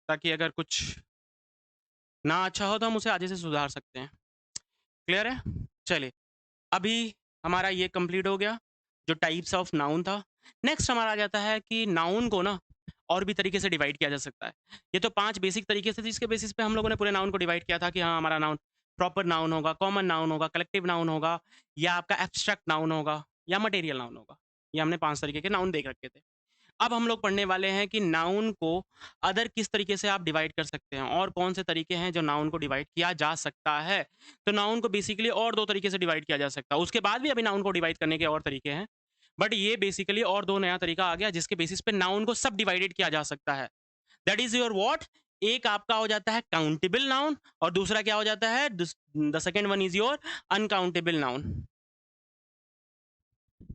A: ताकि अगर कुछ ना अच्छा हो तो हम उसे आगे से सुधार सकते हैं। क्लियर है? चलिए, अभी हमारा ये कंप्लीट हो गया जो टाइप्स ऑफ नाउन था। नेक्स्ट हमारा आ जाता है कि नाउन को ना और भी तरीके से डिवाइड किया जा सकता है। ये तो 5 बेसिक तरीके थे जिसके बेसिस पे हम लोगों ने पूरे नाउन को डिवाइड किया था कि हाँ, हमारा नाउन प्रॉपर नाउन होगा, कॉमन नाउन होगा, कलेक्टिव नाउन होगा, या आपका एब्स्ट्रैक्ट नाउन होगा, या मटेरियल नाउन होगा। ये हमने 5 तरीके के नाउन देख रखे थे। अब हम लोग पढ़ने वाले हैं कि नाउन को अदर किस तरीके से आप डिवाइड कर सकते हैं और कौन से तरीके हैं जो नाउन को डिवाइड किया जा सकता है। तो नाउन को बेसिकली और 2 तरीके से डिवाइड किया जा सकता है। उसके बाद भी अभी नाउन को डिवाइड करने के और तरीके हैं। बट ये बेसिकली और 2 नया तरीका आ गया जिसके बेसिस पे नाउन को सब डिवाइडेड किया जा सकता है। That is your what? एक आपका हो जाता है काउंटेबल नाउन और दूसरा क्या हो जाता है? The second one is your uncountable noun.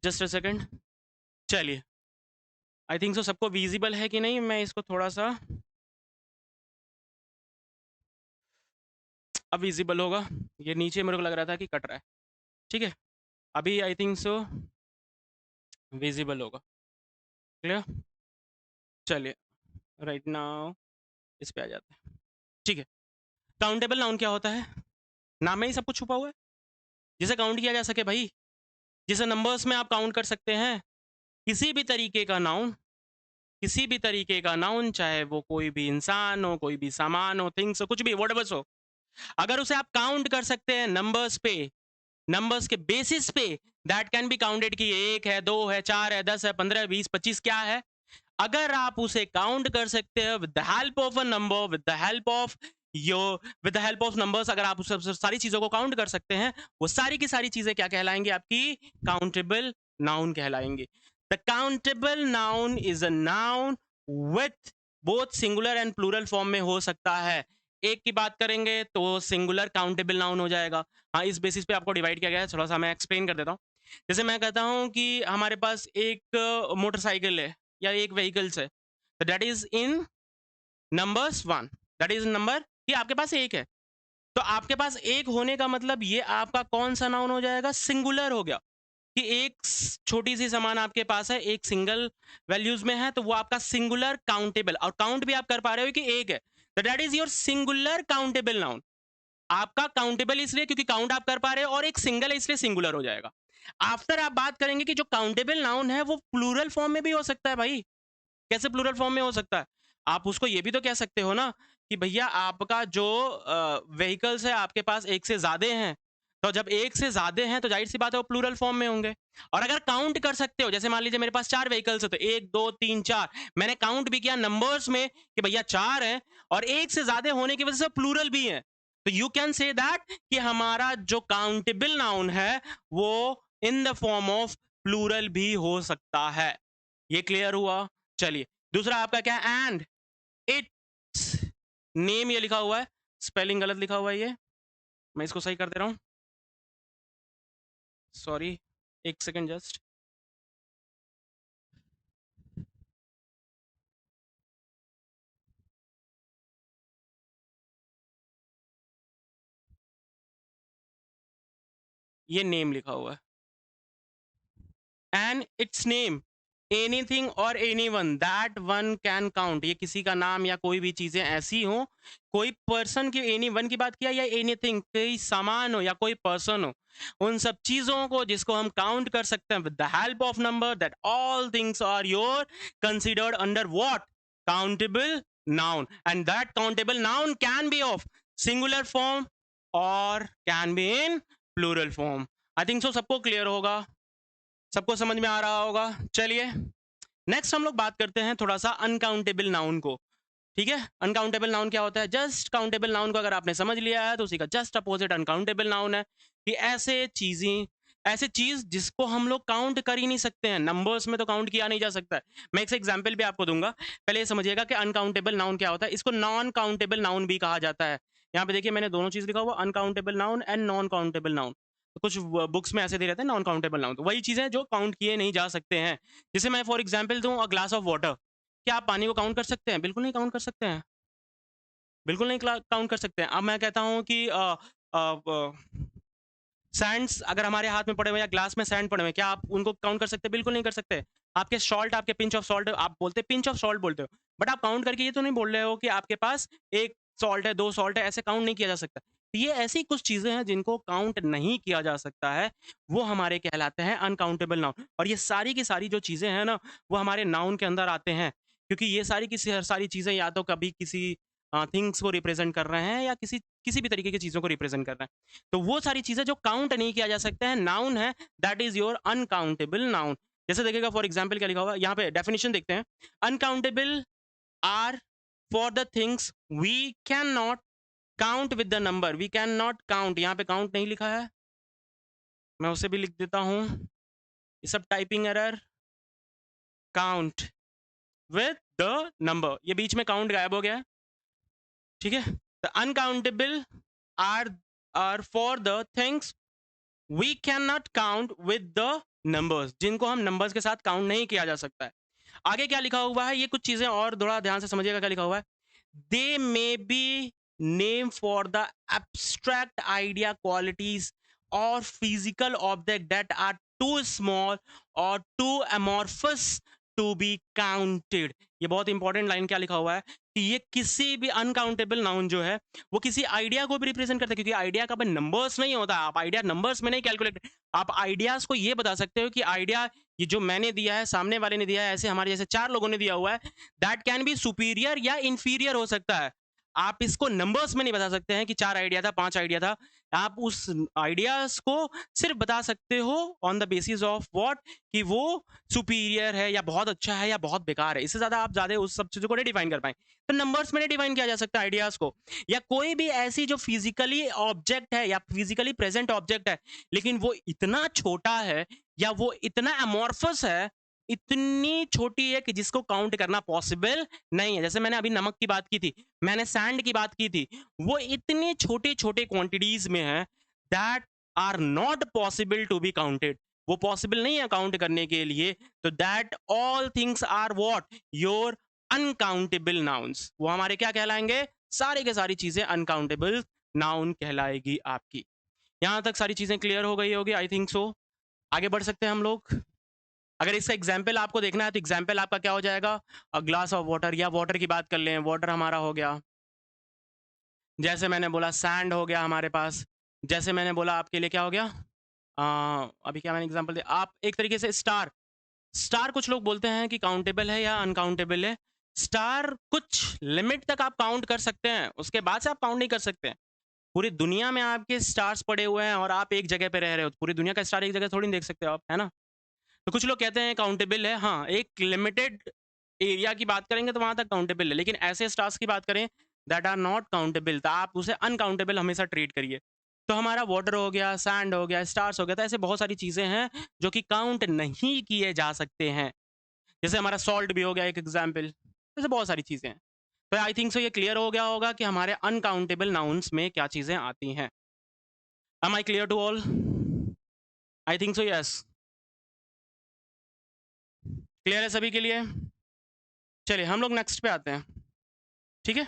A: Just a second. चलिए, आई थिंक सो सबको विज़िबल है कि नहीं? मैं इसको थोड़ा-सा अब विजिबल होगा। ये नीचे मेरे को लग रहा था कि कट रहा है। ठीक है, अभी आई थिंक सो विजिबल होगा। क्लियर? चलिए, राइट नाउ इस पे आ जाते हैं। ठीक है, काउंटेबल नाउन क्या होता है? नाम में ही सब कुछ छुपा हुआ है। जिसे काउंट किया जा सके भाई, जिसे नंबर्स में आप काउंट कर सकते हैं। किसी भी तरीके का नाउन, किसी भी तरीके का नाउन, चाहे वो कोई भी इंसान हो, कोई भी सामान हो, थिंग्स हो, कुछ भी व्हाटएवर हो, अगर उसे आप काउंट कर सकते हैं नंबर्स पे, नंबर्स के बेसिस पे, दैट कैन बी काउंटेड कि 1 है, 2 है, 4 है, 10 है, 15 है, 20, 25 क्या है। अगर आप उसे काउंट कर सकते हैं with the help of a number, with the help of with the help of numbers, अगर आप उस सारी चीजों को काउंट कर सकते हैं, वो सारी की सारी चीजें क्या कहलाएंगी? आपकी काउंटेबल नाउन कहलाएंगी। The countable noun is a noun with both singular and plural form में हो सकता है। एक की बात करेंगे तो सिंगुलर काउंटेबल नाउन हो जाएगा। हाँ, इस बेसिस पे आपको डिवाइड किया गया है। थोड़ा सा मैं एक्सप्लेन कर देता हूँ। जैसे मैं कहता हूँ कि हमारे पास एक मोटरसाइकिल है या एक व्हीकल्स है, तो that is in numbers 1, that is number कि आपके पास एक है। तो आपके पास एक होने का मतलब ये आपका कौन सा नाउन हो जाएगा? सिंगुलर हो गया कि एक छोटी सी सामान आपके पास है, एक सिंगल वैल्यूज में है, तो वो आपका सिंगुलर काउंटेबल, और काउंट भी आप कर पा रहे हो कि एक है, तो that is your singular countable noun. आपका काउंटेबल इसलिए क्योंकि काउंट आप कर पा रहे हो, और एक सिंगल है इसलिए सिंगुलर हो जाएगा। आफ्टर आप बात करेंगे कि जो काउंटेबल नाउन है वो प्लूरल फॉर्म में भी हो सकता है भाई। कैसे प्लूरल फॉर्म में हो सकता है? आप उसको ये भी तो कह सकते हो ना कि भैया आपका जो व्हीकल्स है आपके पास एक से ज्यादा हैं, तो जब एक से ज्यादा हैं तो जाहिर सी बात है वो प्लूरल फॉर्म में होंगे। और अगर काउंट कर सकते हो, जैसे मान लीजिए मेरे पास 4 व्हीकल्स है, तो 1 2 3 4, मैंने काउंट भी किया नंबर्स में कि भैया 4 हैं, और एक से ज्यादा होने की वजह से प्लूरल भी है, तो यू कैन से दैट कि हमारा जो काउंटेबल नाउन है वो in the form of plural भी हो सकता है। ये क्लियर हुआ? चलिए, दूसरा आपका क्या है? एंड इट्स नेम, ये लिखा हुआ है, स्पेलिंग गलत लिखा हुआ है, ये मैं इसको सही कर दे रहा हूँ, सॉरी, एक सेकेंड जस्ट। ये नेम लिखा हुआ है, एंड इट्स नेम, एनीथिंग और anyone that one can count, ये किसी का नाम या कोई भी चीजें ऐसी हो, कोई पर्सन की, एनी वन की बात किया, या एनीथिंग कोई सामान हो या कोई पर्सन हो, उन सब चीजों को जिसको हम काउंट कर सकते हैं with the help of number, that all things are your considered under what, countable noun, and that countable noun can be of singular form और can be in plural form. I think so सबको clear होगा, सबको समझ में आ रहा होगा। चलिए next हम लोग बात करते हैं थोड़ा सा अनकाउंटेबल नाउन को। ठीक है, अनकाउंटेबल नाउन क्या होता है? जस्ट काउंटेबल नाउन को अगर आपने समझ लिया है तो उसी का जस्ट अपोजिट अनकाउंटेबल नाउन है कि ऐसे चीज जिसको हम लोग काउंट कर ही नहीं सकते हैं, नंबर्स में तो काउंट किया नहीं जा सकता है। मैं एक एग्जांपल भी आपको दूंगा, पहले ये समझिएगा कि अनकाउंटेबल नाउन क्या होता है। इसको नॉन काउंटेबल नाउन भी कहा जाता है। यहाँ पे देखिए मैंने दोनों चीज लिखा हुआ, uncountable noun and non countable noun. तो कुछ बुक्स में ऐसे दे रहते हैं नॉन काउंटेबल नाउन, तो वही चीजें जो काउंट किए नहीं जा सकते हैं। जैसे मैं फॉर एग्जाम्पल दूं, अ ग्लास ऑफ वाटर, क्या आप पानी को काउंट कर सकते हैं? बिल्कुल नहीं काउंट कर सकते हैं, बिल्कुल नहीं काउंट कर सकते हैं। अब मैं कहता हूँ कि सैंड्स अगर हमारे हाथ में पड़े हुए या ग्लास में सैंड पड़े हुए, क्या आप उनको काउंट कर सकते हैं? बिल्कुल नहीं कर सकते। आपके सॉल्ट, आपके पिंच ऑफ सॉल्ट, आप बोलते पिंच ऑफ सॉल्ट बोलते हो, बट आप काउंट करके ये तो नहीं बोल रहे हो कि आपके पास एक सॉल्ट है, दो सॉल्ट है, ऐसे काउंट नहीं किया जा सकता। तो ये ऐसी कुछ चीजें हैं जिनको काउंट नहीं किया जा सकता है, वो हमारे कहलाते हैं अनकाउंटेबल नाउन। और ये सारी की सारी जो चीजें हैं ना, वो हमारे नाउन के अंदर आते हैं, क्योंकि ये सारी की सारी चीजें या तो कभी किसी थिंग्स को रिप्रेजेंट कर रहे हैं या किसी किसी भी तरीके की चीजों को रिप्रेजेंट कर रहे हैं। तो वो सारी चीजें जो काउंट नहीं किया जा सकता है, नाउन है, that is your uncountable noun. जैसे देखिएगा फॉर एग्जाम्पल क्या लिखा हुआ है यहाँ पे, डेफिनेशन देखते हैं। Uncountable are for the things we can not count with the number, we can not count, यहाँ पे काउंट नहीं लिखा है, मैं उसे भी लिख देता हूँ, ये सब typing error, count with the number, ये बीच में काउंट गायब हो गया है। ठीक है, the uncountable are are for the things we can not count with the numbers, जिनको हम नंबर्स के साथ काउंट नहीं किया जा सकता है। आगे क्या लिखा हुआ है, ये कुछ चीजें और थोड़ा ध्यान से समझिएगा क्या लिखा हुआ है। They may be name for the abstract idea qualities और physical object that are too small और too amorphous to be counted. ये बहुत इंपॉर्टेंट लाइन क्या लिखा हुआ है कि ये किसी भी अनकाउंटेबल नाउन जो है वो किसी आइडिया को भी रिप्रेजेंट करता है, क्योंकि आइडिया का नंबर्स नहीं होता, आप आइडिया नंबर्स में नहीं कैलकुलेट, आप आइडियाज को ये बता सकते हो कि आइडिया ये जो मैंने दिया है, सामने वाले ने दिया है, ऐसे हमारे जैसे चार लोगों ने दिया हुआ है, दैट कैन बी सुपीरियर या इंफीरियर हो सकता है। आप इसको नंबर्स में नहीं बता सकते हैं कि 4 आइडिया था, 5 आइडिया था। आप उस आइडियाज को सिर्फ बता सकते हो on the basis of what, कि वो सुपीरियर है या बहुत अच्छा है या बहुत बेकार है। इससे ज्यादा उस सब चीजों को नहीं डिफाइन कर पाए, तो नंबर्स में नहीं डिफाइन किया जा सकता आइडियाज को। या कोई भी ऐसी जो फिजिकली ऑब्जेक्ट है या फिजिकली प्रेजेंट ऑब्जेक्ट है, लेकिन वो इतना छोटा है या वो इतना अमॉर्फस है, इतनी छोटी है कि जिसको काउंट करना पॉसिबल नहीं है। जैसे मैंने अभी नमक की बात की थी, मैंने सैंड की बात की थी, वो इतने छोटे छोटे क्वांटिटीज में है that are not possible to be counted, वो पॉसिबल नहीं है काउंट करने के लिए। तो that all things are what, your uncountable nouns, वो हमारे क्या कहलाएंगे, सारी के सारी चीजें अनकाउंटेबल नाउन कहलाएगी आपकी। यहां तक सारी चीजें क्लियर हो गई होगी, आई थिंक सो। आगे बढ़ सकते हैं हम लोग। अगर इसका एग्जाम्पल आपको देखना है तो एग्जाम्पल आपका क्या हो जाएगा, अ ग्लास ऑफ वाटर, या वाटर की बात कर लें, वाटर हमारा हो गया। जैसे मैंने बोला सैंड हो गया हमारे पास। जैसे मैंने बोला आपके लिए क्या हो गया, अभी क्या मैंने एग्जांपल दिया, आप एक तरीके से स्टार, स्टार कुछ लोग बोलते हैं कि काउंटेबल है या अनकाउंटेबल है। स्टार कुछ लिमिट तक आप काउंट कर सकते हैं, उसके बाद से आप काउंट नहीं कर सकते हैं। पूरी दुनिया में आपके स्टार्स पड़े हुए हैं और आप एक जगह पे रह रहे हो, तो पूरी दुनिया का स्टार एक जगह थोड़ी नहीं देख सकते हो आप, है ना। तो कुछ लोग कहते हैं काउंटेबल है, हाँ एक लिमिटेड एरिया की बात करेंगे तो वहां तक काउंटेबल है, लेकिन ऐसे स्टार्स की बात करें दैट आर नॉट काउंटेबल, तो आप उसे अनकाउंटेबल हमेशा ट्रीट करिए। तो हमारा वाटर हो गया, सैंड हो गया, स्टार्स हो गया, तो ऐसे बहुत सारी चीजें हैं जो कि काउंट नहीं किए जा सकते हैं। जैसे हमारा सॉल्ट भी हो गया एक एग्जाम्पल, ऐसे बहुत सारी चीजें हैं। तो आई थिंक सो ये क्लियर हो गया होगा कि हमारे अनकाउंटेबल नाउन्स में क्या चीजें आती हैं। Am I clear to all? I think so yes, clear है सभी के लिए। चलिए हम लोग नेक्स्ट पे आते हैं। ठीक है,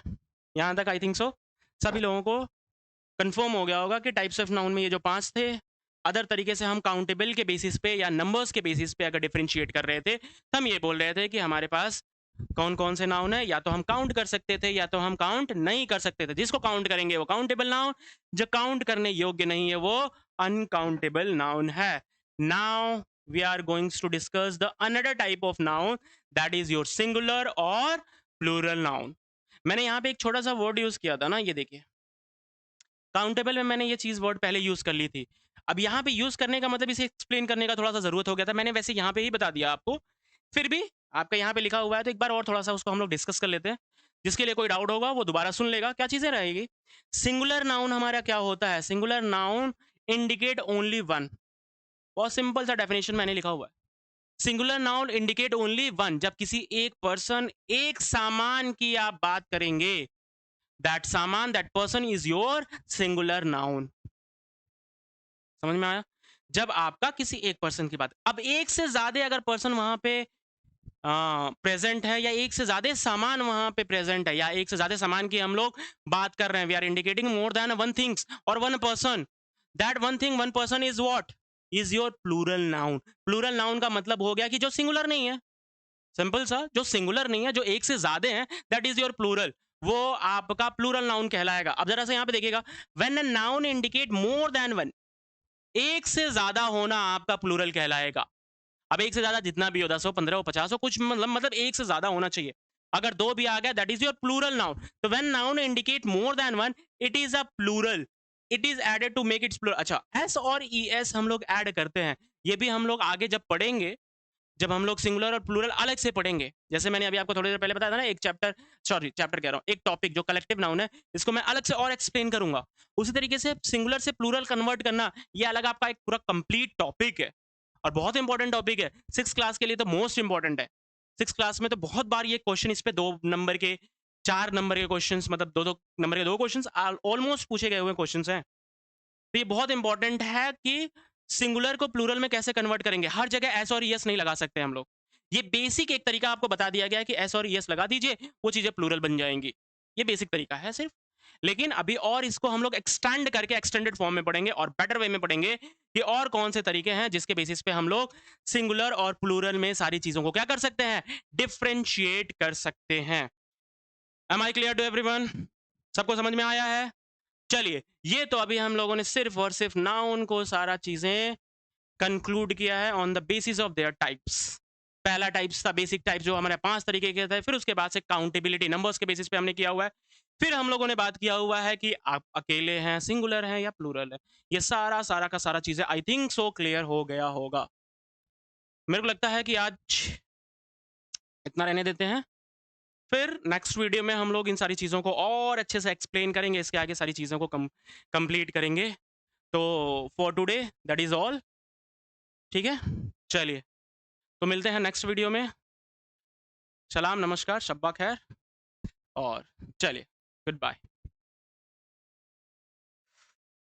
A: यहाँ तक आई थिंक सो सभी लोगों को कंफर्म हो गया होगा कि टाइप्स ऑफ नाउन में ये जो 5 थे, अदर तरीके से हम काउंटेबल के बेसिस पे या नंबर्स के बेसिस पे अगर डिफरेंशिएट कर रहे थे, तो हम ये बोल रहे थे कि हमारे पास कौन कौन से नाउन है, या तो हम काउंट कर सकते थे या तो हम काउंट नहीं कर सकते थे। जिसको काउंट करेंगे वो काउंटेबल नाउन, जो काउंट करने योग्य नहीं है वो अनकाउंटेबल नाउन है। Now we are going to discuss the another type of noun, that is your singular और प्लूरल नाउन। मैंने यहाँ पे एक छोटा सा वर्ड यूज किया था ना, ये देखिए, काउंटेबल में मैंने ये चीज वर्ड पहले यूज कर ली थी। अब यहाँ पे यूज करने का मतलब इसे एक्सप्लेन करने का थोड़ा सा जरूरत हो गया था। मैंने वैसे यहाँ पे ही बता दिया आपको, फिर भी आपका यहाँ पे लिखा हुआ है तो एक बार और थोड़ा सा उसको हम लोग डिस्कस कर लेते हैं। जिसके लिए कोई डाउट होगा वो दोबारा सुन लेगा। क्या चीजें रहेगी? सिंगुलर नाउन हमारा क्या होता है? Singular noun indicate only one. बहुत सिंपल सा डेफिनेशन मैंने लिखा हुआ है। Singular noun indicate only one. जब किसी एक पर्सन, एक सामान की आप बात करेंगे, दैट सामान, that person is your singular noun. समझ में आया? जब आपका किसी एक पर्सन की बात, अब एक से ज्यादा अगर पर्सन वहां पे प्रेजेंट है, या एक से ज्यादा सामान वहां पे प्रेजेंट है, या एक से ज्यादा सामान की हम लोग बात कर रहे हैं, we are indicating more than one things और one person, that one thing one person is what? Is your plural noun. Plural noun का मतलब हो गया कि जो सिंगुलर नहीं है, सिंपल सा, जो सिंगुलर नहीं है, जो एक से ज्यादा है, दैट इज योर प्लूरल, वो आपका प्लूरल नाउन कहलाएगा। अब जरा से यहाँ पे देखिएगा, when a noun indicate more than one, एक से ज्यादा होना आपका प्लूरल कहलाएगा। अब एक से ज्यादा जितना भी हो, 10 हो, 15 हो, 50 हो, कुछ मतलब एक से ज्यादा होना चाहिए। अगर दो भी आ गया, that is your plural noun. तो when noun indicate more than one, it is a plural, it is added to make its plural. अच्छा, एस और ई एस हम लोग ऐड करते हैं, ये भी हम लोग आगे जब पढ़ेंगे, जब हम लोग सिंगुलर और प्लूरल अलग से पढ़ेंगे। जैसे मैंने अभी आपको थोड़ी देर पहले बताया था ना, एक चैप्टर, सॉरी चैप्टर कह रहा हूँ, एक टॉपिक जो कलेक्टिव नाउन है, इसको मैं अलग से और एक्सप्लेन करूंगा। उसी तरीके से सिंगुलर से प्लूरल कन्वर्ट करना, ये अलग आपका एक पूरा कंप्लीट टॉपिक है, और बहुत इंपॉर्टेंट टॉपिक है। 6th क्लास के लिए तो मोस्ट इंपॉर्टेंट है। 6th क्लास में तो बहुत बार ये क्वेश्चन, इस पे 2 नंबर के, 4 नंबर के क्वेश्चंस, मतलब 2-2 नंबर के 2 क्वेश्चंस ऑलमोस्ट पूछे गए हुए क्वेश्चंस हैं। तो ये बहुत इंपॉर्टेंट है कि सिंगुलर को प्लूरल में कैसे कन्वर्ट करेंगे। हर जगह एस और यस नहीं लगा सकते हम लोग। ये बेसिक एक तरीका आपको बता दिया गया है कि एस और यस लगा दीजिए, वो चीजें प्लूरल बन जाएंगी। ये बेसिक तरीका है सिर्फ। लेकिन अभी और इसको हम लोग एक्सटेंड करके एक्सटेंडेड फॉर्म में पढ़ेंगे और बेटर वे में पढ़ेंगे कि और कौन से तरीके हैं जिसके बेसिस पे हम लोग सिंगुलर और प्लूरल में सारी चीजों को क्या कर सकते हैं? डिफरेंशिएट कर सकते हैं। Am I clear to everyone? सबको समझ में आया है? चलिए, ये तो अभी हम लोगों ने सिर्फ और सिर्फ नाउन को सारा चीजें कंक्लूड किया है on the basis of their types. पहला टाइप्स था बेसिक टाइप, जो हमारे 5 तरीके के थे। फिर उसके बाद से काउंटेबिलिटी, नंबर्स के बेसिस पे हमने किया हुआ है। फिर हम लोगों ने बात किया हुआ है कि आप अकेले हैं, सिंगुलर हैं या प्लूरल है। ये सारा सारा का सारा चीजें आई थिंक सो क्लियर हो गया होगा। मेरे को लगता है कि आज इतना रहने देते हैं। फिर नेक्स्ट वीडियो में हम लोग इन सारी चीज़ों को और अच्छे से एक्सप्लेन करेंगे, इसके आगे सारी चीज़ों को कंप्लीट करेंगे। तो for today that is all. ठीक है, चलिए, तो मिलते हैं नेक्स्ट वीडियो में। सलाम, नमस्कार, शब्बा खैर, और चलिए, गुड बाय।